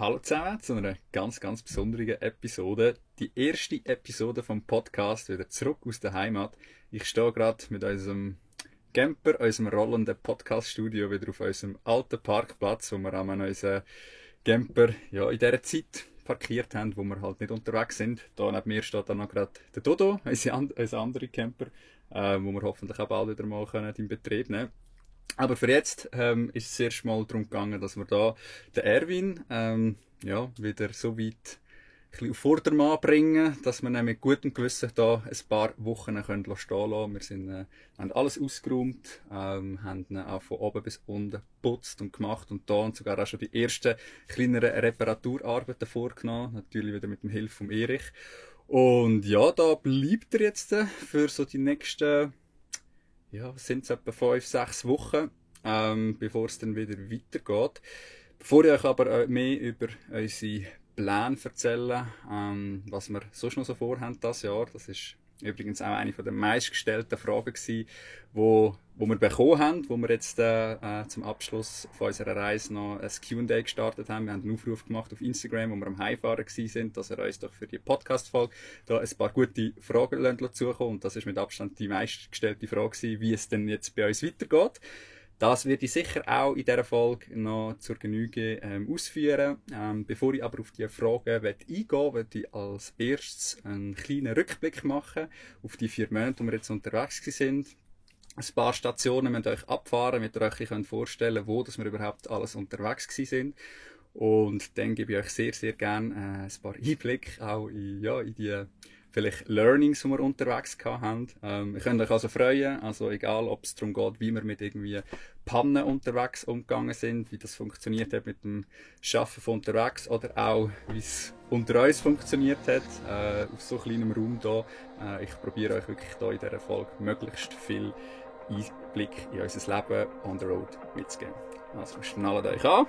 Hallo zusammen zu einer ganz, ganz besonderen Episode. Die erste Episode vom Podcast wieder zurück aus der Heimat. Ich stehe gerade mit unserem Camper, unserem rollenden Podcast-Studio wieder auf unserem alten Parkplatz, wo wir einmal unseren Camper in dieser Zeit parkiert haben, wo wir halt nicht unterwegs sind. Da neben mir steht dann noch gerade der Dodo, unser anderer Camper, wo wir hoffentlich auch bald wieder mal in Betrieb nehmen können. Aber für jetzt ist es erst mal darum gegangen, dass wir da den Erwin wieder so weit ein bisschen auf Vordermann bringen, dass wir dann mit gutem Gewissen da ein paar Wochen stehen lassen. Wir haben alles ausgeräumt, haben ihn auch von oben bis unten geputzt und gemacht und da und sogar auch schon die ersten kleineren Reparaturarbeiten vorgenommen. Natürlich wieder mit der Hilfe von Erich. Und ja, da bleibt er jetzt für so die nächsten sind es etwa 5-6 Wochen, bevor es dann wieder weitergeht. Bevor ich euch aber mehr über unsere Pläne erzähle, was wir sonst noch so vorhaben dieses Jahr, das ist übrigens auch eine der meistgestellten Fragen gewesen, die wir bekommen haben, wo wir jetzt zum Abschluss von unserer Reise noch ein Q&A gestartet haben. Wir haben einen Aufruf gemacht auf Instagram, wo wir am Heimfahren waren, dass ihr uns doch für die Podcast-Folge da ein paar gute Fragen zukommen. Und das ist mit Abstand die meistgestellte Frage gewesen, wie es denn jetzt bei uns weitergeht. Das werde ich sicher auch in dieser Folge noch zur Genüge ausführen. Bevor ich aber auf diese Fragen eingehen möchte ich als erstes einen kleinen Rückblick machen auf die 4 Monate, wo wir jetzt unterwegs sind. Ein paar Stationen müsst ihr euch abfahren, damit ihr euch vorstellen könnt, wo wir überhaupt alles unterwegs sind. Und dann gebe ich euch sehr, sehr gerne ein paar Einblicke auch in die vielleicht Learnings, die wir unterwegs haben. Ihr könnt euch also freuen, also egal, ob es darum geht, wie wir mit irgendwie Pannen unterwegs umgegangen sind, wie das funktioniert hat mit dem Schaffen von unterwegs oder auch, wie es unter uns funktioniert hat, auf so kleinem Raum hier. Ich probiere euch wirklich hier in dieser Folge möglichst viel Einblick in unser Leben on the road mitzugeben. Also schnallt euch an.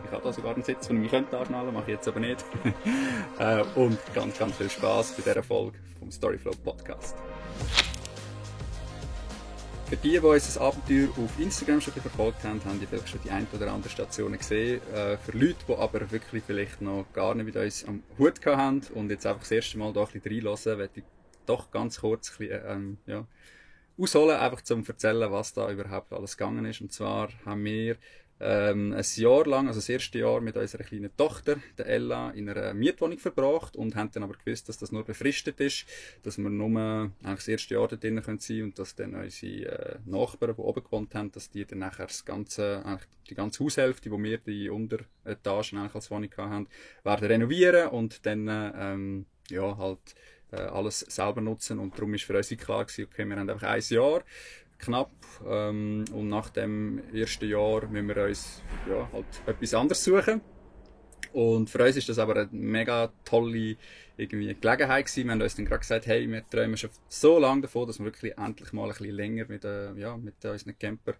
Ich habe da sogar einen Sitz, den ich mich anschnallen könnte, mache ich jetzt aber nicht. Und ganz, ganz viel Spass bei dieser Folge vom Storyflow Podcast. Für die unser Abenteuer auf Instagram schon verfolgt haben, haben die vielleicht schon die ein oder andere Station gesehen. Für Leute, die aber wirklich vielleicht noch gar nicht mit uns am Hut haben und jetzt einfach das erste Mal da ein bisschen reinhören, werde ich doch ganz kurz ein bisschen, ausholen, einfach zum erzählen, was da überhaupt alles gegangen ist. Und zwar haben wir ein Jahr lang, also das erste Jahr mit unserer kleinen Tochter, der Ella, in einer Mietwohnung verbracht und haben dann aber gewusst, dass das nur befristet ist, dass wir nur das erste Jahr dort drinnen sein können und dass dann unsere Nachbarn, die oben gewohnt haben, dass die dann nachher die ganze Haushälfte, wo wir die Unteretagen als Wohnung haben, werden renovieren und dann alles selber nutzen. Und darum war für uns klar gewesen, okay, wir haben einfach ein Jahr knapp und nach dem ersten Jahr müssen wir uns etwas anderes suchen. Und für uns ist das aber eine mega tolle Gelegenheit gewesen. Wir haben uns dann gerade gesagt, hey, wir träumen schon so lange davon, dass wir wirklich endlich mal ein bisschen länger mit unseren Camper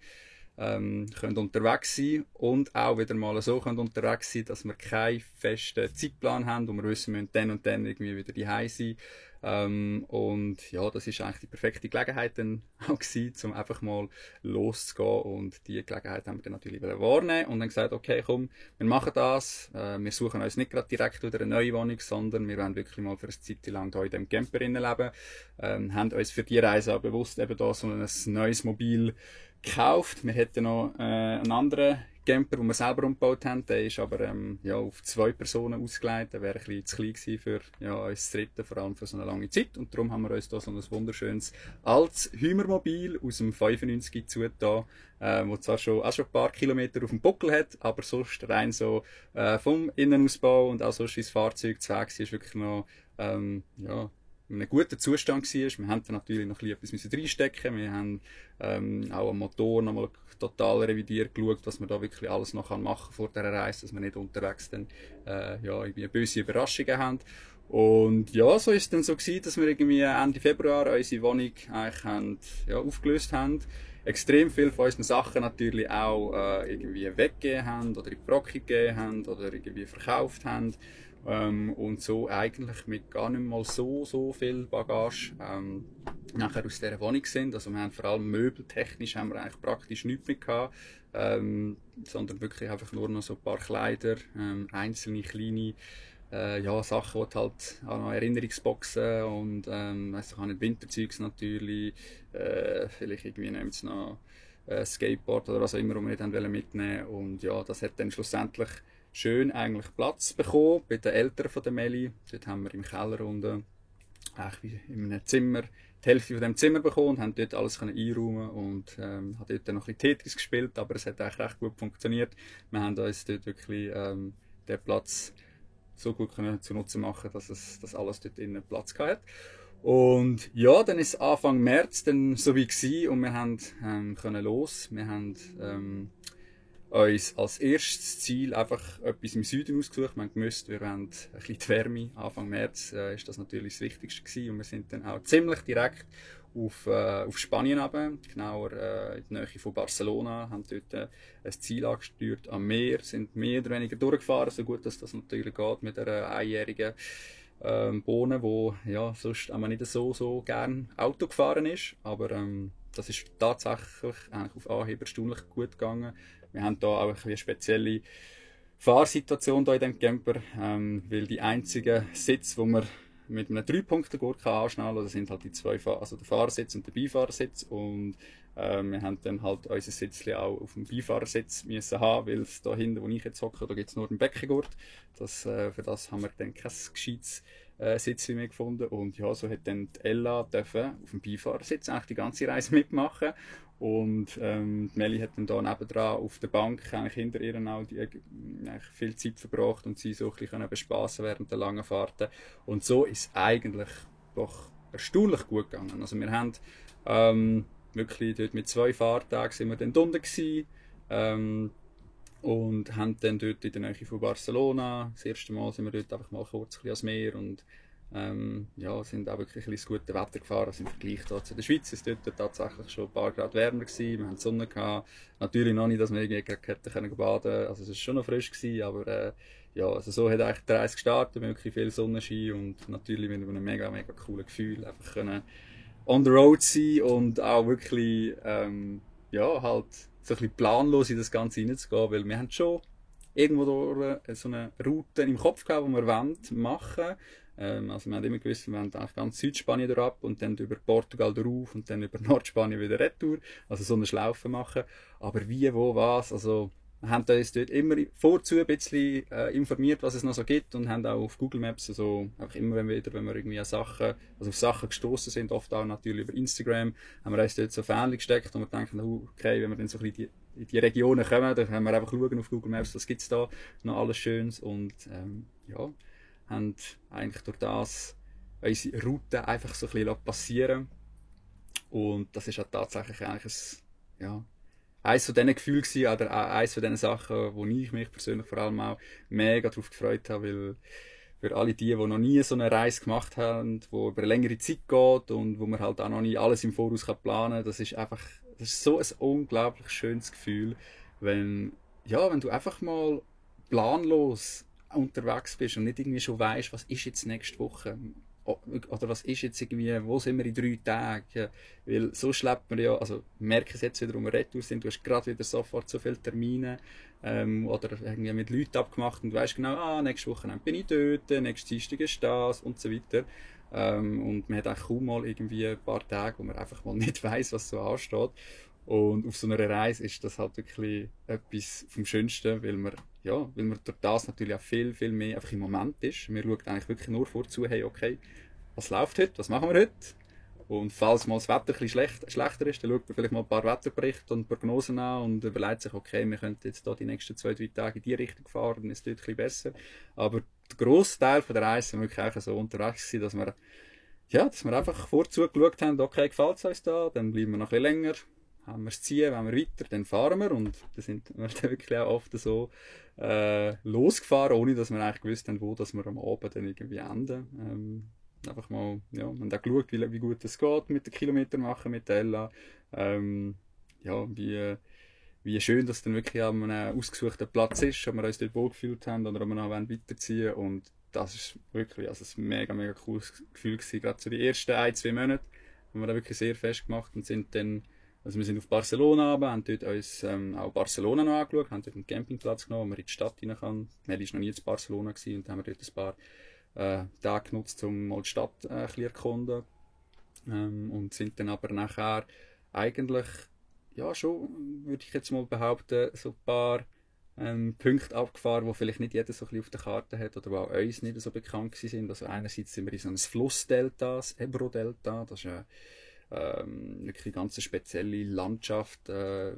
können unterwegs sein und auch wieder mal so können unterwegs sein, dass wir keinen festen Zeitplan haben und wir wissen, wir müssen dann und dann irgendwie wieder daheim sein. Und ja, das ist eigentlich die perfekte Gelegenheit dann auch gewesen, um einfach mal loszugehen und die Gelegenheit haben wir dann natürlich wahrnehmen und dann gesagt, okay, komm, wir machen das, wir suchen uns nicht gerade direkt wieder eine neue Wohnung, sondern wir wollen wirklich mal für eine Zeit lang hier in diesem Camper leben, haben uns für die Reise auch bewusst eben da so ein neues Mobil gekauft. Wir hätten noch einen anderen Camper, den wir selber umgebaut haben. Der ist aber auf 2 Personen ausgelegt. Der wäre ein bisschen zu klein gewesen für uns zu dritten, vor allem für so eine lange Zeit. Und darum haben wir uns da so ein wunderschönes altes Hümermobil aus dem 95 zugetan, wo zwar schon ein paar Kilometer auf dem Buckel hat, aber sonst rein so vom Innenausbau und auch sonst das Fahrzeug zu Weg ist wirklich noch in einem guten Zustand war. Wir haben dann natürlich noch etwas reinstecken. Wir haben auch am Motor noch mal total revidiert, geschaut, was wir da wirklich alles noch machen kann vor dieser Reise, dass wir nicht unterwegs dann irgendwie böse Überraschungen haben. Und ja, so ist es dann so gewesen, dass wir irgendwie Ende Februar unsere Wohnung eigentlich aufgelöst haben. Extrem viel von unseren Sachen natürlich auch irgendwie weggegeben haben oder in die Brocke gegeben haben oder irgendwie verkauft haben. Und so eigentlich mit gar nicht mal so viel Bagage nachher aus dieser Wohnung sind. Also wir haben vor allem möbeltechnisch haben wir eigentlich praktisch nichts mehr gehabt, sondern wirklich einfach nur noch so ein paar Kleider, einzelne kleine ja, Sachen, die halt auch noch Erinnerungsboxen und weiss ich auch nicht, Winterzeugs natürlich, vielleicht irgendwie nehmt noch Skateboard oder was auch immer, was wir nicht haben mitnehmen wollen. Und ja, das hat dann schlussendlich schön eigentlich Platz bekommen bei den Eltern von der Meli. Dort haben wir im Keller unten eigentlich wie in einem Zimmer die Hälfte von dem Zimmer bekommen und haben dort alles einräumen und haben dort dann noch ein bisschen Tetris gespielt, aber es hat eigentlich recht gut funktioniert. Wir haben uns dort wirklich den Platz so gut können zunutze machen, dass alles dort innen Platz hatte. Und ja, dann ist es Anfang März dann so wie gewesen und wir haben können los. Wir haben uns als erstes Ziel einfach etwas im Süden ausgesucht. Wir haben gewusst, wir wollen ein bisschen die Wärme. Anfang März ist das natürlich das Wichtigste gewesen. Und wir sind dann auch ziemlich direkt auf Spanien runter, genauer in der Nähe von Barcelona, haben dort ein Ziel angesteuert am Meer, sind mehr oder weniger durchgefahren, so gut dass das natürlich geht mit einer einjährigen Bohne, wo ja sonst auch nicht so gern Auto gefahren ist, aber das ist tatsächlich eigentlich auf Anhieb erstaunlich gut gegangen. Wir haben da auch eine spezielle Fahrsituation hier in diesem Camper, weil die einzigen Sitze, wo wir mit einem 3-Punkte-Gurt anschnallen kann, das sind halt die zwei, also der Fahrersitz und der Beifahrersitz. Und wir haben dann halt unser Sitzchen auch auf dem Beifahrersitz müssen haben, weil es da hinten, wo ich jetzt hocke, da gibt es nur den Beckengurt. Für das haben wir dann kein gescheites Sitzchen mehr gefunden. Und ja, so hat dann die Ella dürfen auf dem Beifahrersitz eigentlich die ganze Reise mitmachen. Und die Meli hat dann da nebendran auf der Bank eigentlich hinter ihr auch eigentlich viel Zeit verbracht und sie so ein bisschen bespassen während der langen Fahrten. Und so ist es eigentlich doch erstaunlich gut gegangen. Also wir haben wirklich dort mit 2 Fahrtagen sind wir dann unten gewesen, und haben dann dort in der Nähe von Barcelona, das erste Mal sind wir dort einfach mal kurz ein bisschen ans Meer und ja, sind auch wirklich ein bisschen das gute Wetter gefahren. Also im Vergleich da zu der Schweiz ist dort tatsächlich schon ein paar Grad wärmer gewesen. Wir hatten Sonne gehabt. Natürlich noch nicht, dass wir irgendwie hätten können baden. Also es war schon noch frisch gewesen, aber ja, also so hat eigentlich die Reise gestartet, mit wirklich viel Sonnenschein und natürlich mit einem mega, mega coolen Gefühl einfach können on the road sein und auch wirklich ja, halt so ein bisschen planlos in das Ganze hineinzugehen, weil wir haben schon irgendwo durch so eine Route im Kopf gehabt, die wir machen wollen. Also wir haben immer gewusst, wir wollen eigentlich ganz Südspanien ab und dann über Portugal drauf und dann über Nordspanien wieder retour. Also so eine Schlaufe machen. Aber wie, wo, was, also wir haben uns dort immer vorzu ein bisschen informiert, was es noch so gibt und haben auch auf Google Maps, also einfach immer wenn wir irgendwie Sachen, also auf Sachen gestoßen sind, oft auch natürlich über Instagram, haben wir uns dort so Fähnchen gesteckt und wir denken, okay, wenn wir dann so ein bisschen in die Regionen kommen, dann können wir einfach schauen auf Google Maps, was gibt's da noch alles Schönes und ja, haben eigentlich durch das unsere Route einfach so ein bisschen passieren und das ist halt tatsächlich eigentlich eines von diesen Gefühlen gewesen, oder auch eines von diesen Sachen, wo ich mich persönlich vor allem auch mega darauf gefreut habe, weil für alle die noch nie so eine Reise gemacht haben, die über eine längere Zeit geht und wo man halt auch noch nie alles im Voraus planen kann, das ist so ein unglaublich schönes Gefühl, wenn du einfach mal planlos unterwegs bist und nicht irgendwie schon weißt, was ist jetzt nächste Woche oder was ist jetzt irgendwie, wo sind wir in 3 Tagen, ja, weil so schleppt man ja, also merke es jetzt wieder, wo wir retour sind, du hast gerade wieder sofort so viele Termine oder irgendwie mit Leuten abgemacht und du weißt genau, nächste Woche bin ich dort, nächste Dienstag ist das und so weiter. Und man hat auch kaum mal irgendwie ein paar Tage, wo man einfach mal nicht weiss, was so ansteht. Und auf so einer Reise ist das halt wirklich etwas vom Schönsten, weil man durch das natürlich auch viel, viel mehr einfach im Moment ist. Wir schauen eigentlich wirklich nur vorzu, hey, okay, was läuft heute, was machen wir heute? Und falls mal das Wetter ein bisschen schlechter ist, dann schaut man vielleicht mal ein paar Wetterberichte und Prognosen an und überlegt sich, okay, wir könnten jetzt da die nächsten 2-3 Tage in die Richtung fahren, dann ist es dort ein bisschen besser. Aber der grosse Teil der Reise war wirklich auch so unterwegs gewesen, dass wir einfach vorzu geschaut haben, okay, gefällt es uns da, dann bleiben wir noch ein bisschen länger. Haben wir es ziehen, wenn wir weiter, dann fahren wir und dann sind wir dann wirklich auch oft so losgefahren, ohne dass wir eigentlich gewusst haben, wo dass wir am Abend dann irgendwie enden. Einfach mal, ja, wir haben auch geschaut, wie gut es geht mit den Kilometer machen mit Ella. Wie schön das dann wirklich an einem ausgesuchten Platz ist, ob wir uns dort wohlgefühlt haben oder ob wir noch weiterziehen wollen. Und das ist wirklich ein mega, mega cooles Gefühl gewesen, gerade so die ersten 1-2 Monate. haben wir da wirklich sehr fest gemacht und sind dann, also wir sind auf Barcelona runter, haben dort uns auch Barcelona noch angeschaut, haben dort einen Campingplatz genommen, wo man in die Stadt rein kann. Meli war noch nie in Barcelona gewesen, und dann haben wir dort ein paar Tage genutzt, um mal die Stadt ein bisschen erkunden. Und sind dann aber nachher eigentlich, ja schon, würde ich jetzt mal behaupten, so ein paar Punkte abgefahren, die vielleicht nicht jeder so ein bisschen auf der Karte hat oder die auch uns nicht so bekannt sind. Also einerseits sind wir in so einem Flussdelta, das Ebro-Delta, das ist wirklich eine ganz spezielle Landschaft, eher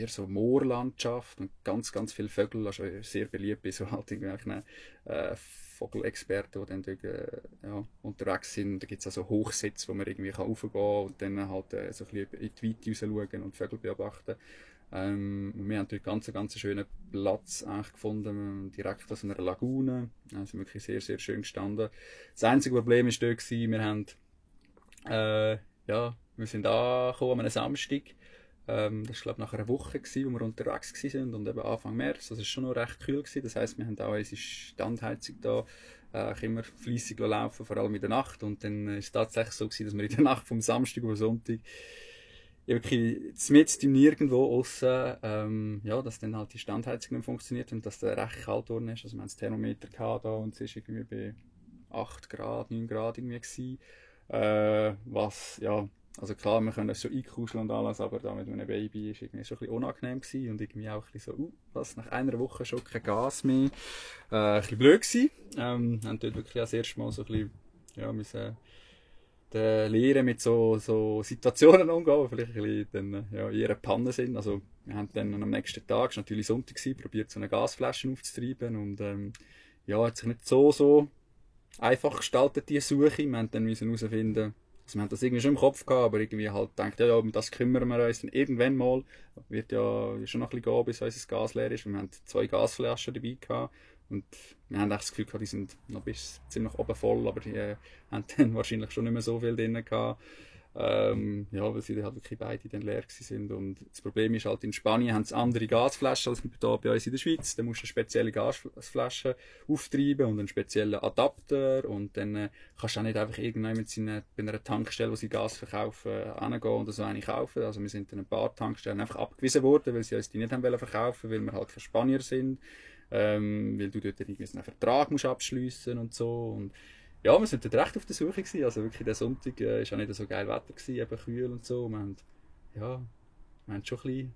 so Moorlandschaft und ganz, ganz viele Vögel, also sehr beliebt bei so halt irgendwelchen Vogelexperten, die dann dort, unterwegs sind. Da gibt es also Hochsitze, wo man irgendwie raufgehen kann und dann halt so ein bisschen in die Weite raus schauen und Vögel beobachten. Wir haben dort ganz schönen Platz eigentlich gefunden, direkt aus einer Lagune. Also wirklich sehr, sehr schön gestanden. Das einzige Problem war dort, wir haben, wir sind angekommen an einem Samstag. Das war, glaube ich, nach einer Woche, wo wir unterwegs waren und eben Anfang März. Das war schon noch recht kühl gewesen. Das heisst, wir haben auch unsere Standheizung da immer fleissig laufen, vor allem in der Nacht. Und dann war es tatsächlich so gewesen, dass wir in der Nacht vom Samstag auf Sonntag wirklich mitten im Nirgendwo aussen, dass dann halt die Standheizung nicht funktioniert und dass der recht kalt worden ist. Also wir haben das Thermometer gehabt da und es war irgendwie bei 8 Grad, 9 Grad irgendwie gewesen. Also klar, wir können das schon einkuscheln und alles, aber da mit einem Baby war irgendwie schon ein bisschen unangenehm gewesen und irgendwie auch ein bisschen so, nach einer Woche schon kein Gas mehr. Ein bisschen blöd gewesen. Haben dort wirklich das erste Mal so ein bisschen, müssen lernen mit so Situationen umgehen, die vielleicht ein bisschen dann, eher eine Panne sind. Also wir haben dann am nächsten Tag, es war natürlich Sonntag gewesen, probiert so eine Gasflasche aufzutreiben und hat sich nicht so einfach gestaltet, die Suche. Wir haben dann herausfinden, also wir haben das irgendwie schon im Kopf gehabt, aber irgendwie halt gedacht, um das kümmern wir uns dann irgendwann mal. Wird ja schon noch ein bisschen gehen, bis unser Gas leer ist. Und wir haben 2 Gasflaschen dabei gehabt. Und wir haben das Gefühl gehabt, die sind noch bis ziemlich oben voll, aber die haben dann wahrscheinlich schon nicht mehr so viel drin gehabt. Weil sie halt wirklich beide dann leer sind. Und das Problem ist halt, in Spanien haben sie andere Gasflaschen als hier bei uns in der Schweiz. Da musst du eine spezielle Gasflasche auftreiben und einen speziellen Adapter. Und dann kannst du auch nicht einfach irgendjemand bei einer Tankstelle, wo sie Gas verkaufen, hingehen und so eine kaufen. Also wir sind dann ein paar Tankstellen einfach abgewiesen worden, weil sie uns die nicht haben wollen verkaufen, weil wir halt keine Spanier sind. Weil du dort irgendwie einen Vertrag musst abschliessen und so. Und ja, wir sind dort recht auf der Suche gewesen. Also wirklich, der Sonntag war auch nicht so geil Wetter gewesen, eben kühl und so. Wir haben schon ein bisschen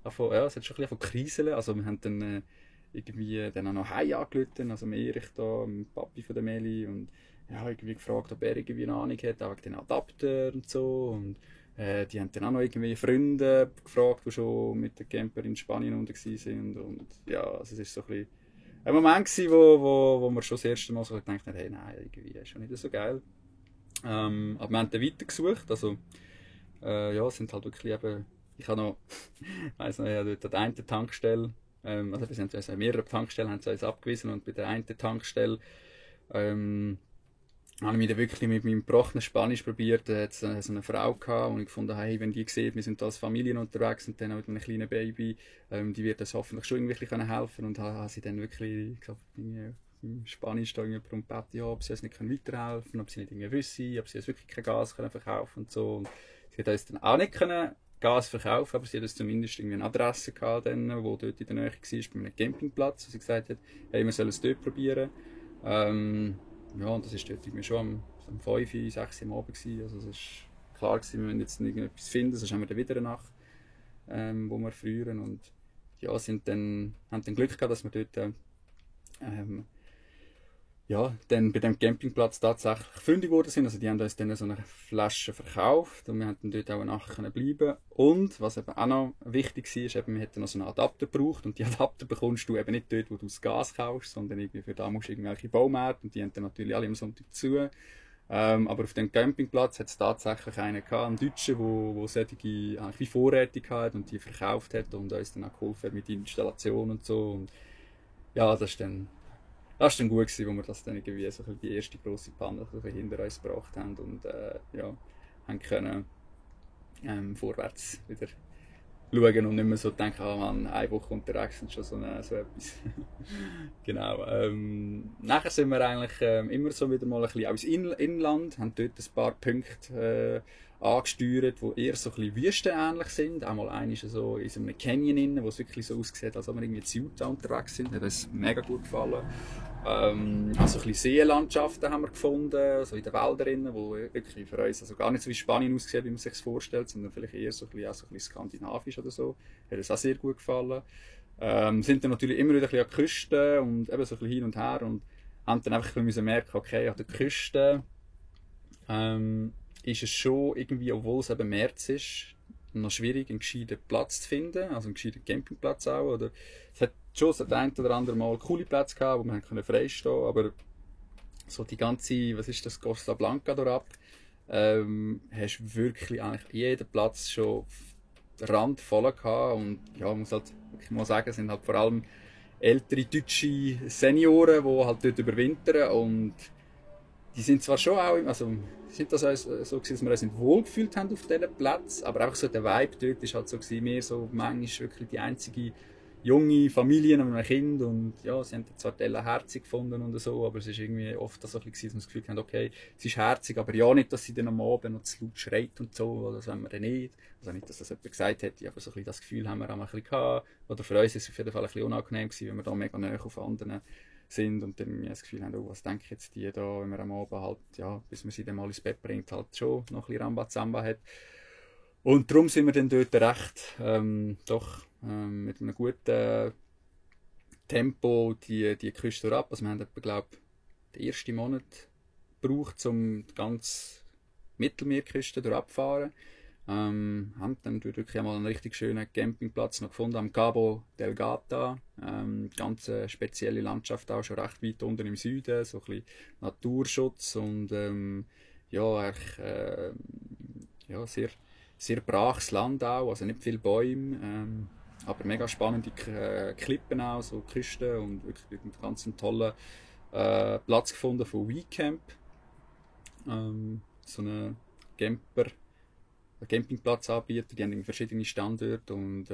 es hat schon ein bisschen von kriseln. Also wir haben dann irgendwie dann auch noch Heim angerufen, also Erich da, Papi von der Meli, und irgendwie gefragt, ob er irgendwie eine Ahnung hat, auch wegen den Adapter und so. Und die haben dann auch noch irgendwie Freunde gefragt, die schon mit den Camper in Spanien unterwegs sind. Und ja, also es ist so ein bisschen ein Moment gewesen, wo wir schon das erste Mal so gedacht haben, hey, nein, irgendwie ist schon nicht so geil. Aber wir haben dann weitergesucht, also es sind halt wirklich eben, ich habe noch, ich weiss noch, dort an der einen Tankstelle, wir sind also an mehreren Tankstellen, haben sie uns abgewiesen, und bei der einen Tankstelle habe ich mich dann wirklich mit meinem gebrochenen Spanisch probiert. Da hat es so eine Frau gehabt, und ich gefunden, hey, wenn die sieht, wir sind als Familie unterwegs und dann auch mit einem kleinen Baby, die wird uns hoffentlich schon irgendwie helfen können. Und habe sie dann wirklich gesagt, im Spanisch da irgendwie darum gebeten, ob sie uns nicht weiterhelfen können, ob sie nicht irgendwie wissen, ob sie uns wirklich kein Gas verkaufen können und so. Und sie hat uns dann auch nicht Gas verkaufen, aber sie hat uns zumindest irgendwie eine Adresse gehabt, wo dort in der Nähe war, bei einem Campingplatz, wo sie gesagt hat, hey, wir sollen es dort probieren. Und das war dort irgendwie schon um 5, 6 Uhr am Abend gewesen. Also es war klar gewesen, wir müssen jetzt irgendetwas finden, sonst haben wir dann wieder eine Nacht, wo wir frieren. Und ja, haben dann Glück gehabt, dass wir dort dann bei dem Campingplatz tatsächlich fündig geworden sind. Also die haben uns dann so eine Flasche verkauft und wir konnten dort auch eine Nacht bleiben. Und was eben auch noch wichtig war, ist, wir hätten noch so einen Adapter gebraucht, und die Adapter bekommst du eben nicht dort, wo du das Gas kaufst, sondern irgendwie für da musst du irgendwelche Baumärkte, und die haben dann natürlich alle am Sonntag zu. Aber auf dem Campingplatz hat es tatsächlich einen gehabt, einen Deutschen, der solche wie Vorräte hatte und die verkauft hat und uns dann auch geholfen hat mit Installation und so. Und ja, das war dann gut gewesen, wo wir das dann irgendwie so die erste grosse Panne hinter uns gebracht haben und haben können vorwärts wieder schauen und nicht mehr so denken, ah man, eine Woche unterwegs und schon so etwas. Genau. Nachher sind wir eigentlich immer so wieder mal ein bisschen aus Inland, haben dort ein paar Punkte angesteuert, die eher so ein bisschen wüstenähnlich sind. Einmal einer ist so in so einem Canyon innen, wo es wirklich so aussieht, als ob wir irgendwie in Utah unterwegs sind. Hat uns mega gut gefallen. Also ein bisschen Seenlandschaften haben wir gefunden, so in den Wäldern, wo wirklich für uns also gar nicht so wie Spanien aussieht, wie man sich das vorstellt, sondern vielleicht eher so ein bisschen, auch so ein bisschen skandinavisch oder so. Hat uns auch sehr gut gefallen. Sind dann natürlich immer wieder ein bisschen an der Küste und eben so ein bisschen hin und her und haben dann einfach ein bisschen merken, okay, an der Küste ist es schon irgendwie, obwohl es eben März ist, noch schwierig, einen gescheiten Platz zu finden, also einen gescheiten Campingplatz auch. Oder es hat schon das ein oder andere Mal coole Plätze gehabt, wo man freistehen konnte, aber so die ganze, was ist das, Costa Blanca dort hast wirklich eigentlich jeden Platz schon randvoll gehabt und ja, man muss halt wirklich mal sagen, es sind halt vor allem ältere deutsche Senioren, die halt dort überwintern und die sind zwar schon auch, also sind das so gewesen, dass wir uns nicht wohlgefühlt haben auf diesen Platz, aber einfach so der Vibe dort ist halt so gewesen, mehr so manchmal wirklich die einzige junge Familie mit einem Kind und ja, sie haben zwar die Ella herzig gefunden und so, aber es ist irgendwie oft so ein bisschen, dass wir das Gefühl haben, okay, sie ist herzig, aber ja nicht, dass sie dann am Abend noch zu laut schreit und so, oder das wollen wir dann nicht. Also nicht, dass das jemand gesagt hätte, aber so ein bisschen das Gefühl haben wir auch ein bisschen gehabt. Oder für uns ist es auf jeden Fall ein bisschen unangenehm gewesen, wenn wir da mega nahe auf anderen sind und dann das Gefühl haben, oh, was denken jetzt die da, wenn man am Abend halt, ja, bis man sie dann mal ins Bett bringt, halt schon noch ein bisschen Rambazamba hat. Und darum sind wir dann dort recht, mit einem guten Tempo die Küste ab. Also wir haben etwa, glaube ich, den ersten Monat gebraucht, um die ganze Mittelmeerküste durchzufahren. Haben dann wirklich einmal einen richtig schönen Campingplatz noch gefunden am Cabo del Gata. Ganz spezielle Landschaft auch, schon recht weit unten im Süden, so ein bisschen Naturschutz und ja, eigentlich, ja, sehr, sehr braches Land auch, also nicht viele Bäume, aber mega spannende Klippen auch, so Küsten und wirklich einen ganz tollen Platz gefunden von WeCamp. So eine Campingplatz anbieten, die haben verschiedene Standorte und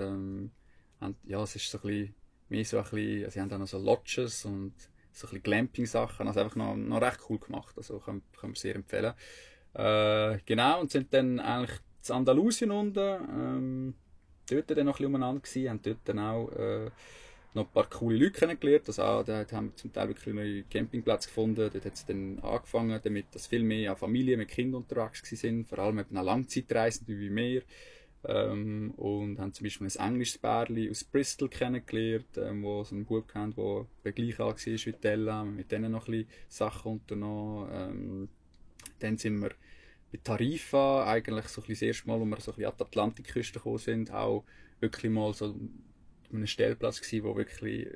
ja, es ist so ein bisschen, mehr so ein bisschen, sie haben auch noch so Lodges und so ein bisschen Glamping-Sachen, also einfach noch recht cool gemacht, also kann man sehr empfehlen. Genau, und sind dann eigentlich in Andalusien unten, dort dann noch ein bisschen umeinander gewesen, haben dort dann auch noch ein paar coole Leute kennengelernt. Also auch, dort haben wir zum Teil wirklich neue Campingplätze gefunden. Dort hat es dann angefangen, damit dass viel mehr an Familien mit Kindern unterwegs sind, vor allem eben auch Langzeitreisende wie wir. Und haben zum Beispiel ein englisches Pärchen aus Bristol kennengelernt, wo so einen Bub kennt, der gleich alt war wie Ella, mit denen noch ein bisschen Sachen unternommen. Dann sind wir bei Tarifa, eigentlich so ein bisschen das erste Mal, wo wir so ein bisschen an die Atlantikküste gekommen sind, auch wirklich mal so einem Stellplatz gewesen, wo wirklich,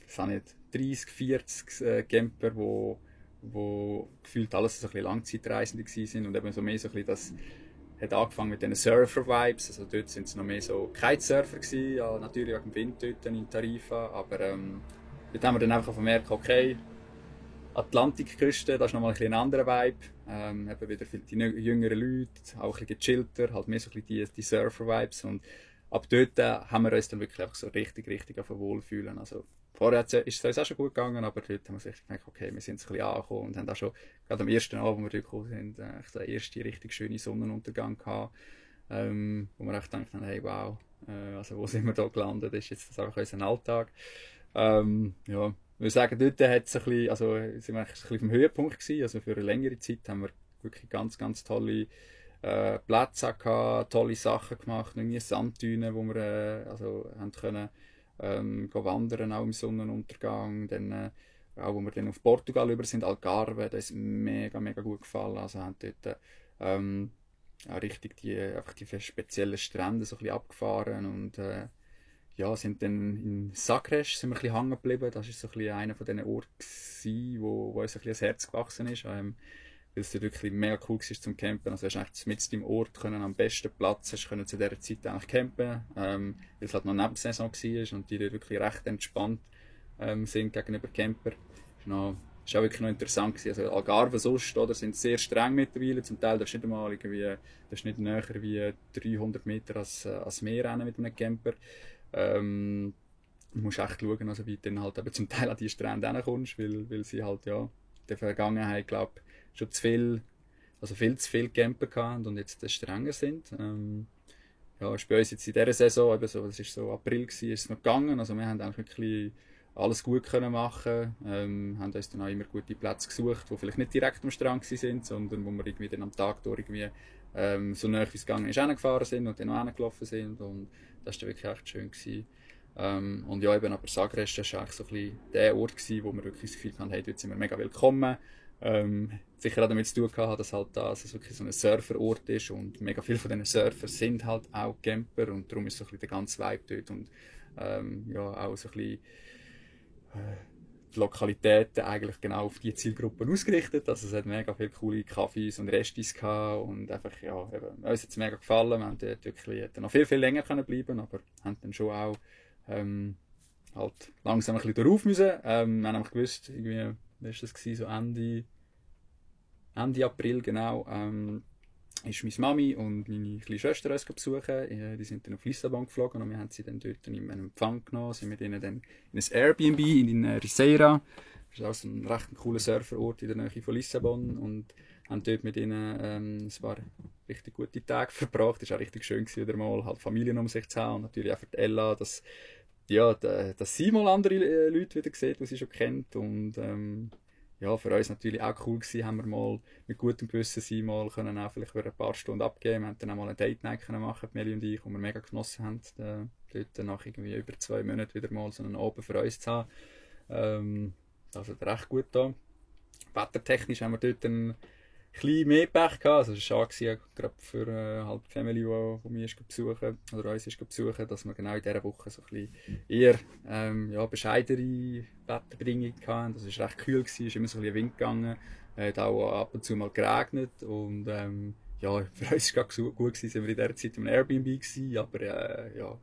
es nicht 30, 40 Camper, wo gefühlt alles so ein bisschen Langzeitreisende waren und eben so mehr so ein bisschen das hat angefangen mit diesen Surfer-Vibes, also dort sind es noch mehr so Kitesurfer gewesen, ja, natürlich wegen dem Wind dort in Tarifa, aber dort haben wir dann einfach gemerkt, okay, Atlantikküste, das ist nochmal ein anderer Vibe. Eben wieder viel die jüngeren Leute, auch ein bisschen gechillter, halt mehr so ein bisschen die Surfer-Vibes. Und ab dort haben wir uns dann wirklich einfach so richtig wohlfühlen. Also, vorher ist es uns auch schon gut gegangen, aber dort haben wir sich gedacht, okay, wir sind ein bisschen angekommen und haben auch schon, gerade am ersten Abend, wo wir dort gekommen sind, den ersten richtig schönen Sonnenuntergang gehabt, wo wir echt gedacht haben, hey, wow, also wo sind wir da gelandet, ist jetzt das einfach unser Alltag. Ja. Ich würde sagen, dort hat es ein bisschen, also sind wir ein bisschen vom Höhepunkt gewesen. Also für eine längere Zeit haben wir wirklich ganz tolle Plätze gehabt, tolle Sachen gemacht, irgendwie Sanddünen, wo wir also haben können gehen wandern, auch im Sonnenuntergang. Dann, auch wo wir dann auf Portugal über sind, Algarve, das ist mega gut gefallen. Also haben dort auch richtig einfach die speziellen Strände so ein bisschen abgefahren und ja, sind dann in Sagres sind wir ein bisschen hängen geblieben. Das war so ein bisschen einer von diesen Orten, wo uns ein bisschen ans Herz gewachsen ist. Weil es wirklich mega cool war zum Campen. Also hast du eigentlich mit im Ort können, am besten Platz hast können zu dieser Zeit eigentlich campen, weil es halt noch Nebensaison war und die dort wirklich recht entspannt sind gegenüber Camper. Es war noch Das war auch wirklich noch interessant gewesen. Also Algarve sonst, oder, sind sehr streng mittlerweile. Zum Teil darfst du nicht einmal irgendwie, darfst nicht näher wie 300 Meter als Meer rennen mit einem Camper. Du musst echt schauen, also wie du dann halt eben zum Teil an die Strände hinkommst, weil sie halt, ja, in der Vergangenheit, glaube ich, schon zu viel, also viel zu viel Camper hatten und jetzt strenger sind. Ja, ist bei uns jetzt in dieser Saison, eben so, es war so April, ist es noch gegangen, also wir haben eigentlich wirklich alles gut können machen, haben uns dann auch immer gute Plätze gesucht, die vielleicht nicht direkt am Strand sind, sondern wo wir irgendwie dann am Tag durch irgendwie so nahe wie es gegangen ist, hingefahren sind und dann noch hingelaufen sind und das war dann wirklich echt schön gewesen. Und ja, eben aber Sagres, das war eigentlich so ein bisschen der Ort gewesen, wo wir wirklich das Gefühl hatten, hey, dort sind wir mega willkommen. Sicher auch damit zu tun gehabt, dass halt das wirklich so ein Surferort ist und mega viele von diesen Surfern sind halt auch Camper und darum ist so ein bisschen der ganze Vibe dort und ja, auch so ein bisschen die Lokalitäten eigentlich genau auf die Zielgruppen ausgerichtet. Also es hat mega viele coole Cafés und Restis gehabt und einfach, ja, eben, uns hat es mega gefallen. Wir haben dort wirklich hätten noch viel, viel länger können bleiben, aber haben dann schon auch halt langsam ein bisschen darauf müssen. Wir haben nämlich gewusst, irgendwie, was war das gewesen, so Ende April, genau, ist meine Mami und meine kleine Schwester uns besuchen. Die sind dann auf Lissabon geflogen und wir haben sie dann dort in einen Empfang genommen, sind mit ihnen dann in ein Airbnb in Riseira. Das ist auch so ein recht cooler Surferort in der Nähe von Lissabon und haben dort mit ihnen ein paar richtig gute Tage verbracht. Es war auch richtig schön gewesen, wieder mal halt Familien um sich zu haben und natürlich auch für die Ella, dass sie mal andere Leute wieder sieht, die sie schon kennt und ja, für uns natürlich auch cool gewesen, haben wir mal mit gutem Gewissen sie mal können auch vielleicht für ein paar Stunden abgeben. Wir haben dann auch mal ein Date Night können machen, Meli und ich, wo wir mega genossen haben, dort nach irgendwie über 2 Monaten wieder mal so einen Abend für uns zu haben. Das hat recht gut da. Wettertechnisch haben wir dort ein bisschen mehr Pech gehabt. Also es war schade, gerade für halt die Family, die mich besuchen oder uns besuchen, dass wir genau in dieser Woche so ein bisschen eher bescheidenere Wetterbedingungen hatten. Das war recht kühl, es ist immer so ein bisschen Wind gegangen, hat auch ab und zu mal geregnet und ja, für uns war es gut gewesen, sind wir in dieser Zeit im Airbnb gewesen, aber ja,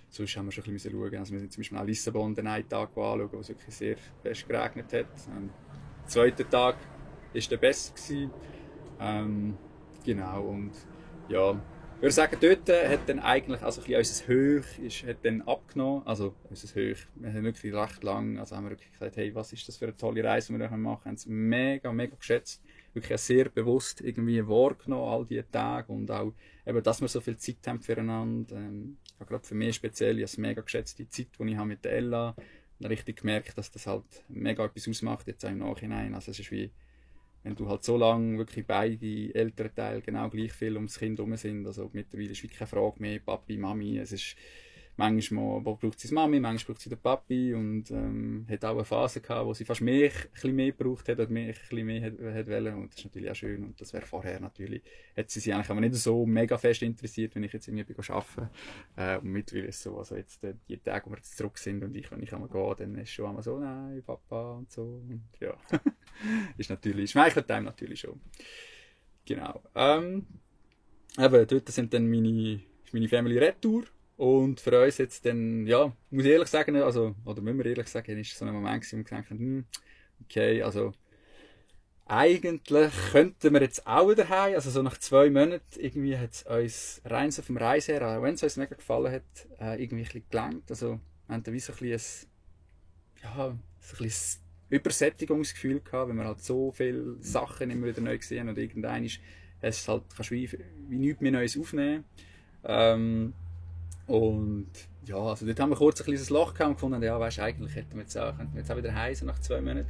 sonst haben wir schon ein bisschen schauen. Also wir sind zum Beispiel auch Lissabon den einen Tag anschauen, wo es wirklich sehr fest geregnet hat. Am zweiten Tag war der besser gewesen. Genau, und ja, ich würde sagen, dort hat dann eigentlich, also ein bisschen unser Hoch hat dann abgenommen, also unser Hoch, wir haben wirklich recht lang, also haben wir wirklich gesagt, hey, was ist das für eine tolle Reise, die wir machen, haben es mega, mega geschätzt, wirklich sehr bewusst irgendwie wahrgenommen, all diese Tage und auch eben, dass wir so viel Zeit haben füreinander, gerade für mich speziell, ich habe es mega geschätzt, die Zeit, die ich habe mit der Ella, und richtig gemerkt, dass das halt mega etwas ausmacht, jetzt auch im Nachhinein, also es ist wie, wenn du halt so lange wirklich beide älteren Teile genau gleich viel ums Kind herum sind, also mittlerweile ist wirklich keine Frage mehr, Papi, Mami, es ist manchmal braucht sie die Mami, manchmal braucht sie den Papi und hat auch eine Phase gehabt, wo sie fast ein bisschen mehr gebraucht hat oder mich ein bisschen mehr hat wollen und das ist natürlich auch schön und das wäre vorher natürlich, hat sie sich eigentlich aber nicht so mega fest interessiert, wenn ich jetzt irgendwie arbeite und mittlerweile ist es so, also jetzt die Tage, wo wir jetzt zurück sind und wenn ich einmal gehe, dann ist schon einmal so, nein, Papa und so und ja, ist natürlich, schmeichelt einem natürlich schon. Genau. Eben, dort sind dann meine Family Retour. Und für uns jetzt dann, ja, muss ich ehrlich sagen, also, oder müssen wir ehrlich sagen, ist so ein Moment gewesen, wo wir gesagt haben, okay, also, eigentlich könnten wir jetzt auch wieder heim, also so nach 2 Monaten, irgendwie hat es uns rein so vom Reisen her, auch wenn es uns mega gefallen hat, irgendwie ein bisschen gelangt, also, wir haben da wie so ein bisschen so ein bisschen Übersättigungsgefühl gehabt, wenn wir halt so viele Sachen immer wieder neu gesehen und irgendwann ist es halt, kannst du wie nichts mehr Neues aufnehmen. Und ja, also dort haben wir kurz ein kleines Loch gehabt und gefunden, ja, weißt, eigentlich könnten wir jetzt auch wieder heim nach 2 Monaten.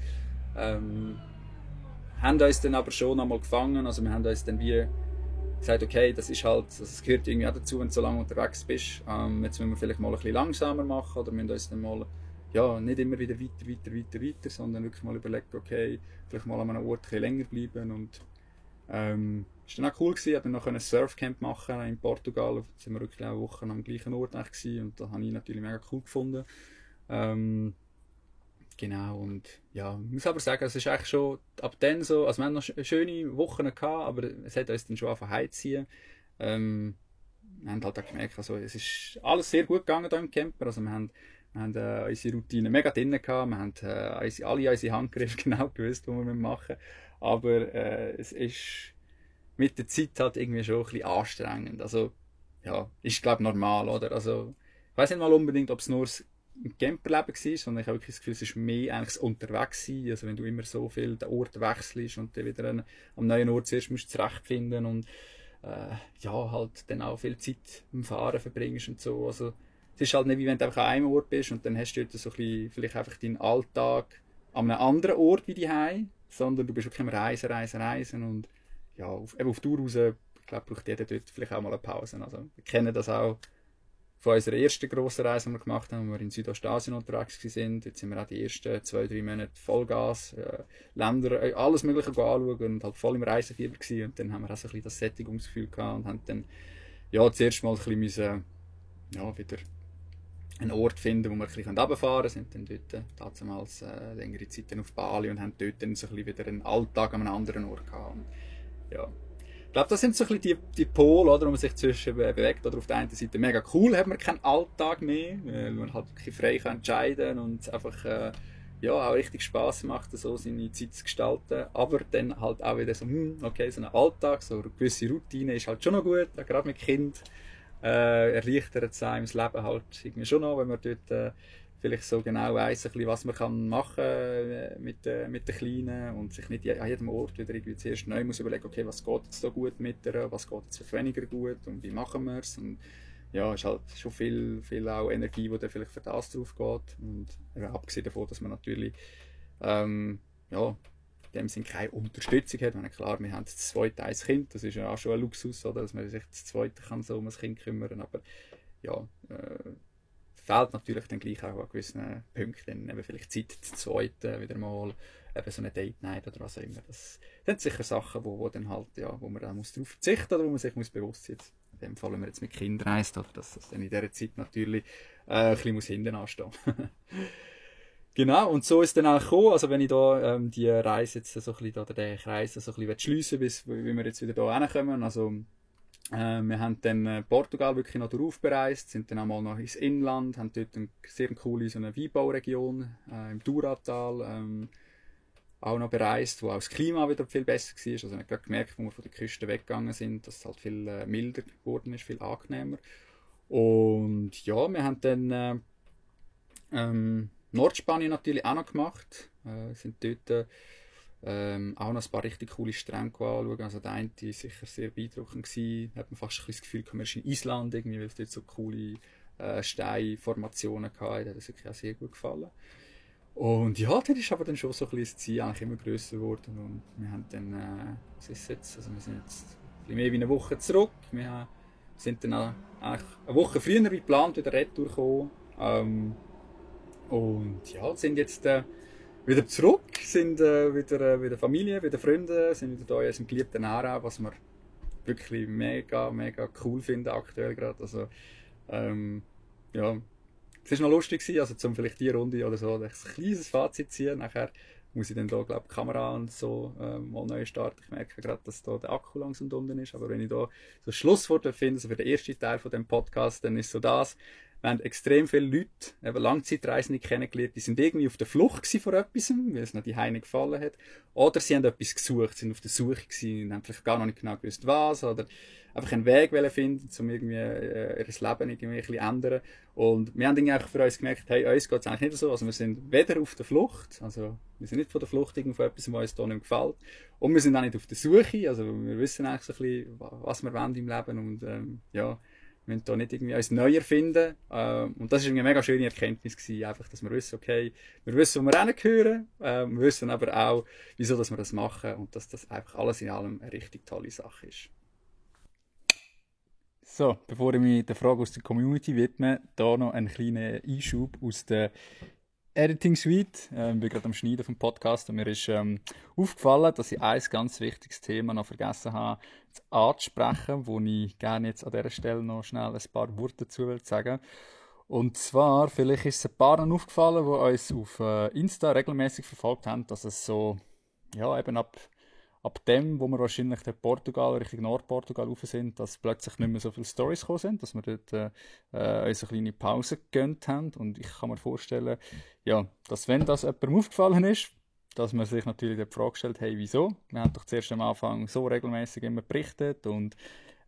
Haben uns dann aber schon einmal gefangen, also wir haben uns dann wie gesagt, okay, das ist halt, das gehört irgendwie auch dazu, wenn du so lange unterwegs bist. Jetzt müssen wir vielleicht mal ein bisschen langsamer machen oder müssen uns dann mal, ja, nicht immer wieder weiter, sondern wirklich mal überlegen, okay, vielleicht mal an einem Ort ein bisschen länger bleiben und ist dann auch cool gewesen, ich konnte noch ein Surfcamp machen in Portugal, da sind wir wirklich eine Woche am gleichen Ort gewesen, und das habe ich natürlich mega cool gefunden. Genau, und ja, ich muss aber sagen, es ist eigentlich schon ab dann so, also wir haben noch schöne Wochen gehabt, aber es hat uns dann schon angefangen heimzuziehen. Wir haben halt auch gemerkt, also es ist alles sehr gut gegangen hier im Camper, also wir haben Wir haben unsere Routine mega drin gehabt. Wir haben alle unsere Handgriffe genau gewusst, was wir machen müssen. Aber es ist mit der Zeit halt irgendwie schon ein bisschen anstrengend. Also, ja, ist glaube ich normal, oder? Also, ich weiss nicht mal unbedingt, ob es nur im Camperleben war, sondern ich habe wirklich das Gefühl, es ist mehr eigentlich das Unterwegssein. Also, wenn du immer so viel den Ort wechselst und dann wieder am neuen Ort zuerst musst zurechtfinden und ja, halt dann auch viel Zeit im Fahren verbringst und so. Also, es ist halt nicht wie wenn du einfach an einem Ort bist und dann hast du dort so ein bisschen, vielleicht einfach deinen Alltag an einem anderen Ort wie daheim, sondern du bist wirklich am Reisen und ja, auf Dauer raus, ich glaube, braucht jeder dort vielleicht auch mal eine Pause. Also, wir kennen das auch von unserer ersten grossen Reise, die wir gemacht haben, wo wir in Südostasien unterwegs waren. Dort sind wir auch die ersten 2-3 Monate Vollgas, Länder, alles Mögliche anschauen und halt voll im Reisefieber gewesen. Und dann haben wir auch so ein bisschen das Sättigungsgefühl gehabt und haben dann ja, zuerst mal ein bisschen müssen, ja, wieder einen Ort finden, wo wir ein bisschen runterfahren können. Sind dann dort damals längere Zeit auf Bali und haben dort dann so ein bisschen wieder einen Alltag an einem anderen Ort gehabt. Und, ja. Ich glaube, das sind so ein bisschen die Pole, oder, wo man sich zwischen bewegt. Oder auf der einen Seite mega cool, hat man keinen Alltag mehr, weil man halt wirklich frei kann entscheiden und einfach ja, auch richtig Spass macht, so seine Zeit zu gestalten. Aber dann halt auch wieder so, okay, so ein Alltag, so eine gewisse Routine ist halt schon noch gut, gerade mit Kind. Erleichtert es einem das Leben halt irgendwie schon noch, wenn man dort vielleicht so genau weiss, was man kann machen mit den Kleinen und sich nicht an jedem Ort wieder irgendwie zuerst neu muss überlegen, okay, was geht jetzt so gut mit der, was geht jetzt weniger gut und wie machen wir es. Und ja, es ist halt schon viel auch Energie, die dann vielleicht für das drauf geht. Und abgesehen davon, dass man natürlich ja, in dem Sinne keine Unterstützung hat. Meine, klar, wir haben das zweite Kind, das ist ja auch schon ein Luxus, oder, dass man sich das zweite kann so um das Kind kümmern, aber ja, fehlt natürlich dann gleich auch an gewissen Punkten, eben vielleicht Zeit zum zweiten wieder mal, eben so eine Date Night oder was auch immer. Das sind sicher Sachen, wo dann halt, ja, wo man dann muss darauf verzichten oder wo man sich muss bewusst sein muss. In dem Fall, wenn man jetzt mit Kindern reist, oder, dass das dann in dieser Zeit natürlich ein bisschen hinten anstehen muss. Genau, und so ist es dann auch gekommen. Also wenn ich da die Reise jetzt so ein bisschen, oder den Kreis so ein bisschen schliessen will, bis wie wir jetzt wieder hier hinkommen. Also wir haben dann Portugal wirklich noch drauf bereist, sind dann auch mal noch ins Inland, haben dort eine sehr coole so eine Weinbauregion im Douratal auch noch bereist, wo auch das Klima wieder viel besser war. Also ich habe gerade gemerkt, als wir von der Küste weggegangen sind, dass es halt viel milder geworden ist, viel angenehmer. Und ja, wir haben dann Nordspanien natürlich auch noch gemacht. Sind dort auch noch ein paar richtig coole Strände anschauen. Also der eine war sicher sehr beeindruckend gewesen. Hat man fast ein das Gefühl, man ist in Island, irgendwie, weil es dort so coole Steinformationen hatte. Das hat uns wirklich auch sehr gut gefallen. Und ja, dann ist aber dann schon so ein bisschen das Ziel eigentlich immer grösser geworden. Und wir haben dann, was ist jetzt? Also wir sind jetzt ein bisschen mehr wie eine Woche zurück. Wir sind dann eigentlich eine Woche früher wie geplant wieder retour gekommen. Und ja, sind jetzt wieder zurück, sind wieder Familie, wieder Freunde, sind wieder hier in unserem geliebten Aarau, was wir wirklich mega, mega cool finden aktuell gerade. Also, ja, es war noch lustig gewesen, also zum vielleicht die Runde oder so, ein kleines Fazit ziehen. Nachher muss ich dann da, glaube ich, Kamera und so mal neu starten. Ich merke gerade, dass da der Akku langsam unten ist, aber wenn ich da so ein Schlusswort finde, also für den ersten Teil von dem Podcast, dann ist so das: Wir haben extrem viele Leute, eben Langzeitreisende kennengelernt, die sind irgendwie auf der Flucht vor etwas, weil es noch die Heine gefallen hat. Oder sie haben etwas gesucht, sind auf der Suche gewesen und haben vielleicht gar noch nicht genau gewusst, was. Oder einfach einen Weg finden, um irgendwie ihr Leben irgendwie ein bisschen zu ändern. Und wir haben irgendwie für uns gemerkt, hey, uns geht es eigentlich nicht so. Also wir sind weder auf der Flucht, also wir sind nicht von der Flucht von etwas, was uns hier nicht gefällt. Und wir sind auch nicht auf der Suche, also wir wissen eigentlich so ein bisschen, was wir wollen im Leben. Und ja, wir müssen hier nicht irgendwie uns neu erfinden. Und das war eine mega schöne Erkenntnis gewesen, einfach, dass wir wissen, okay, wir wissen, wo wir hingehören, wir wissen aber auch, wieso dass wir das machen und dass das einfach alles in allem eine richtig tolle Sache ist. So, bevor ich mich der Frage aus der Community widme, hier noch einen kleinen Einschub aus der Editing Suite. Ich bin gerade am Schneiden vom Podcast und mir ist aufgefallen, dass ich ein ganz wichtiges Thema noch vergessen habe anzusprechen, wo ich gerne jetzt an dieser Stelle noch schnell ein paar Worte dazu sagen will. Und zwar, vielleicht ist es ein paar aufgefallen, die uns auf Insta regelmäßig verfolgt haben, dass es so, ja, eben ab ab dem, wo wir wahrscheinlich in Portugal, Richtung Nordportugal rauf sind, dass plötzlich nicht mehr so viele Storys gekommen sind, dass wir dort uns eine kleine Pause gegönnt haben. Und ich kann mir vorstellen, ja, dass wenn das jemandem aufgefallen ist, dass man sich natürlich die Frage stellt, hey, wieso? Wir haben doch zuerst am Anfang so regelmäßig immer berichtet und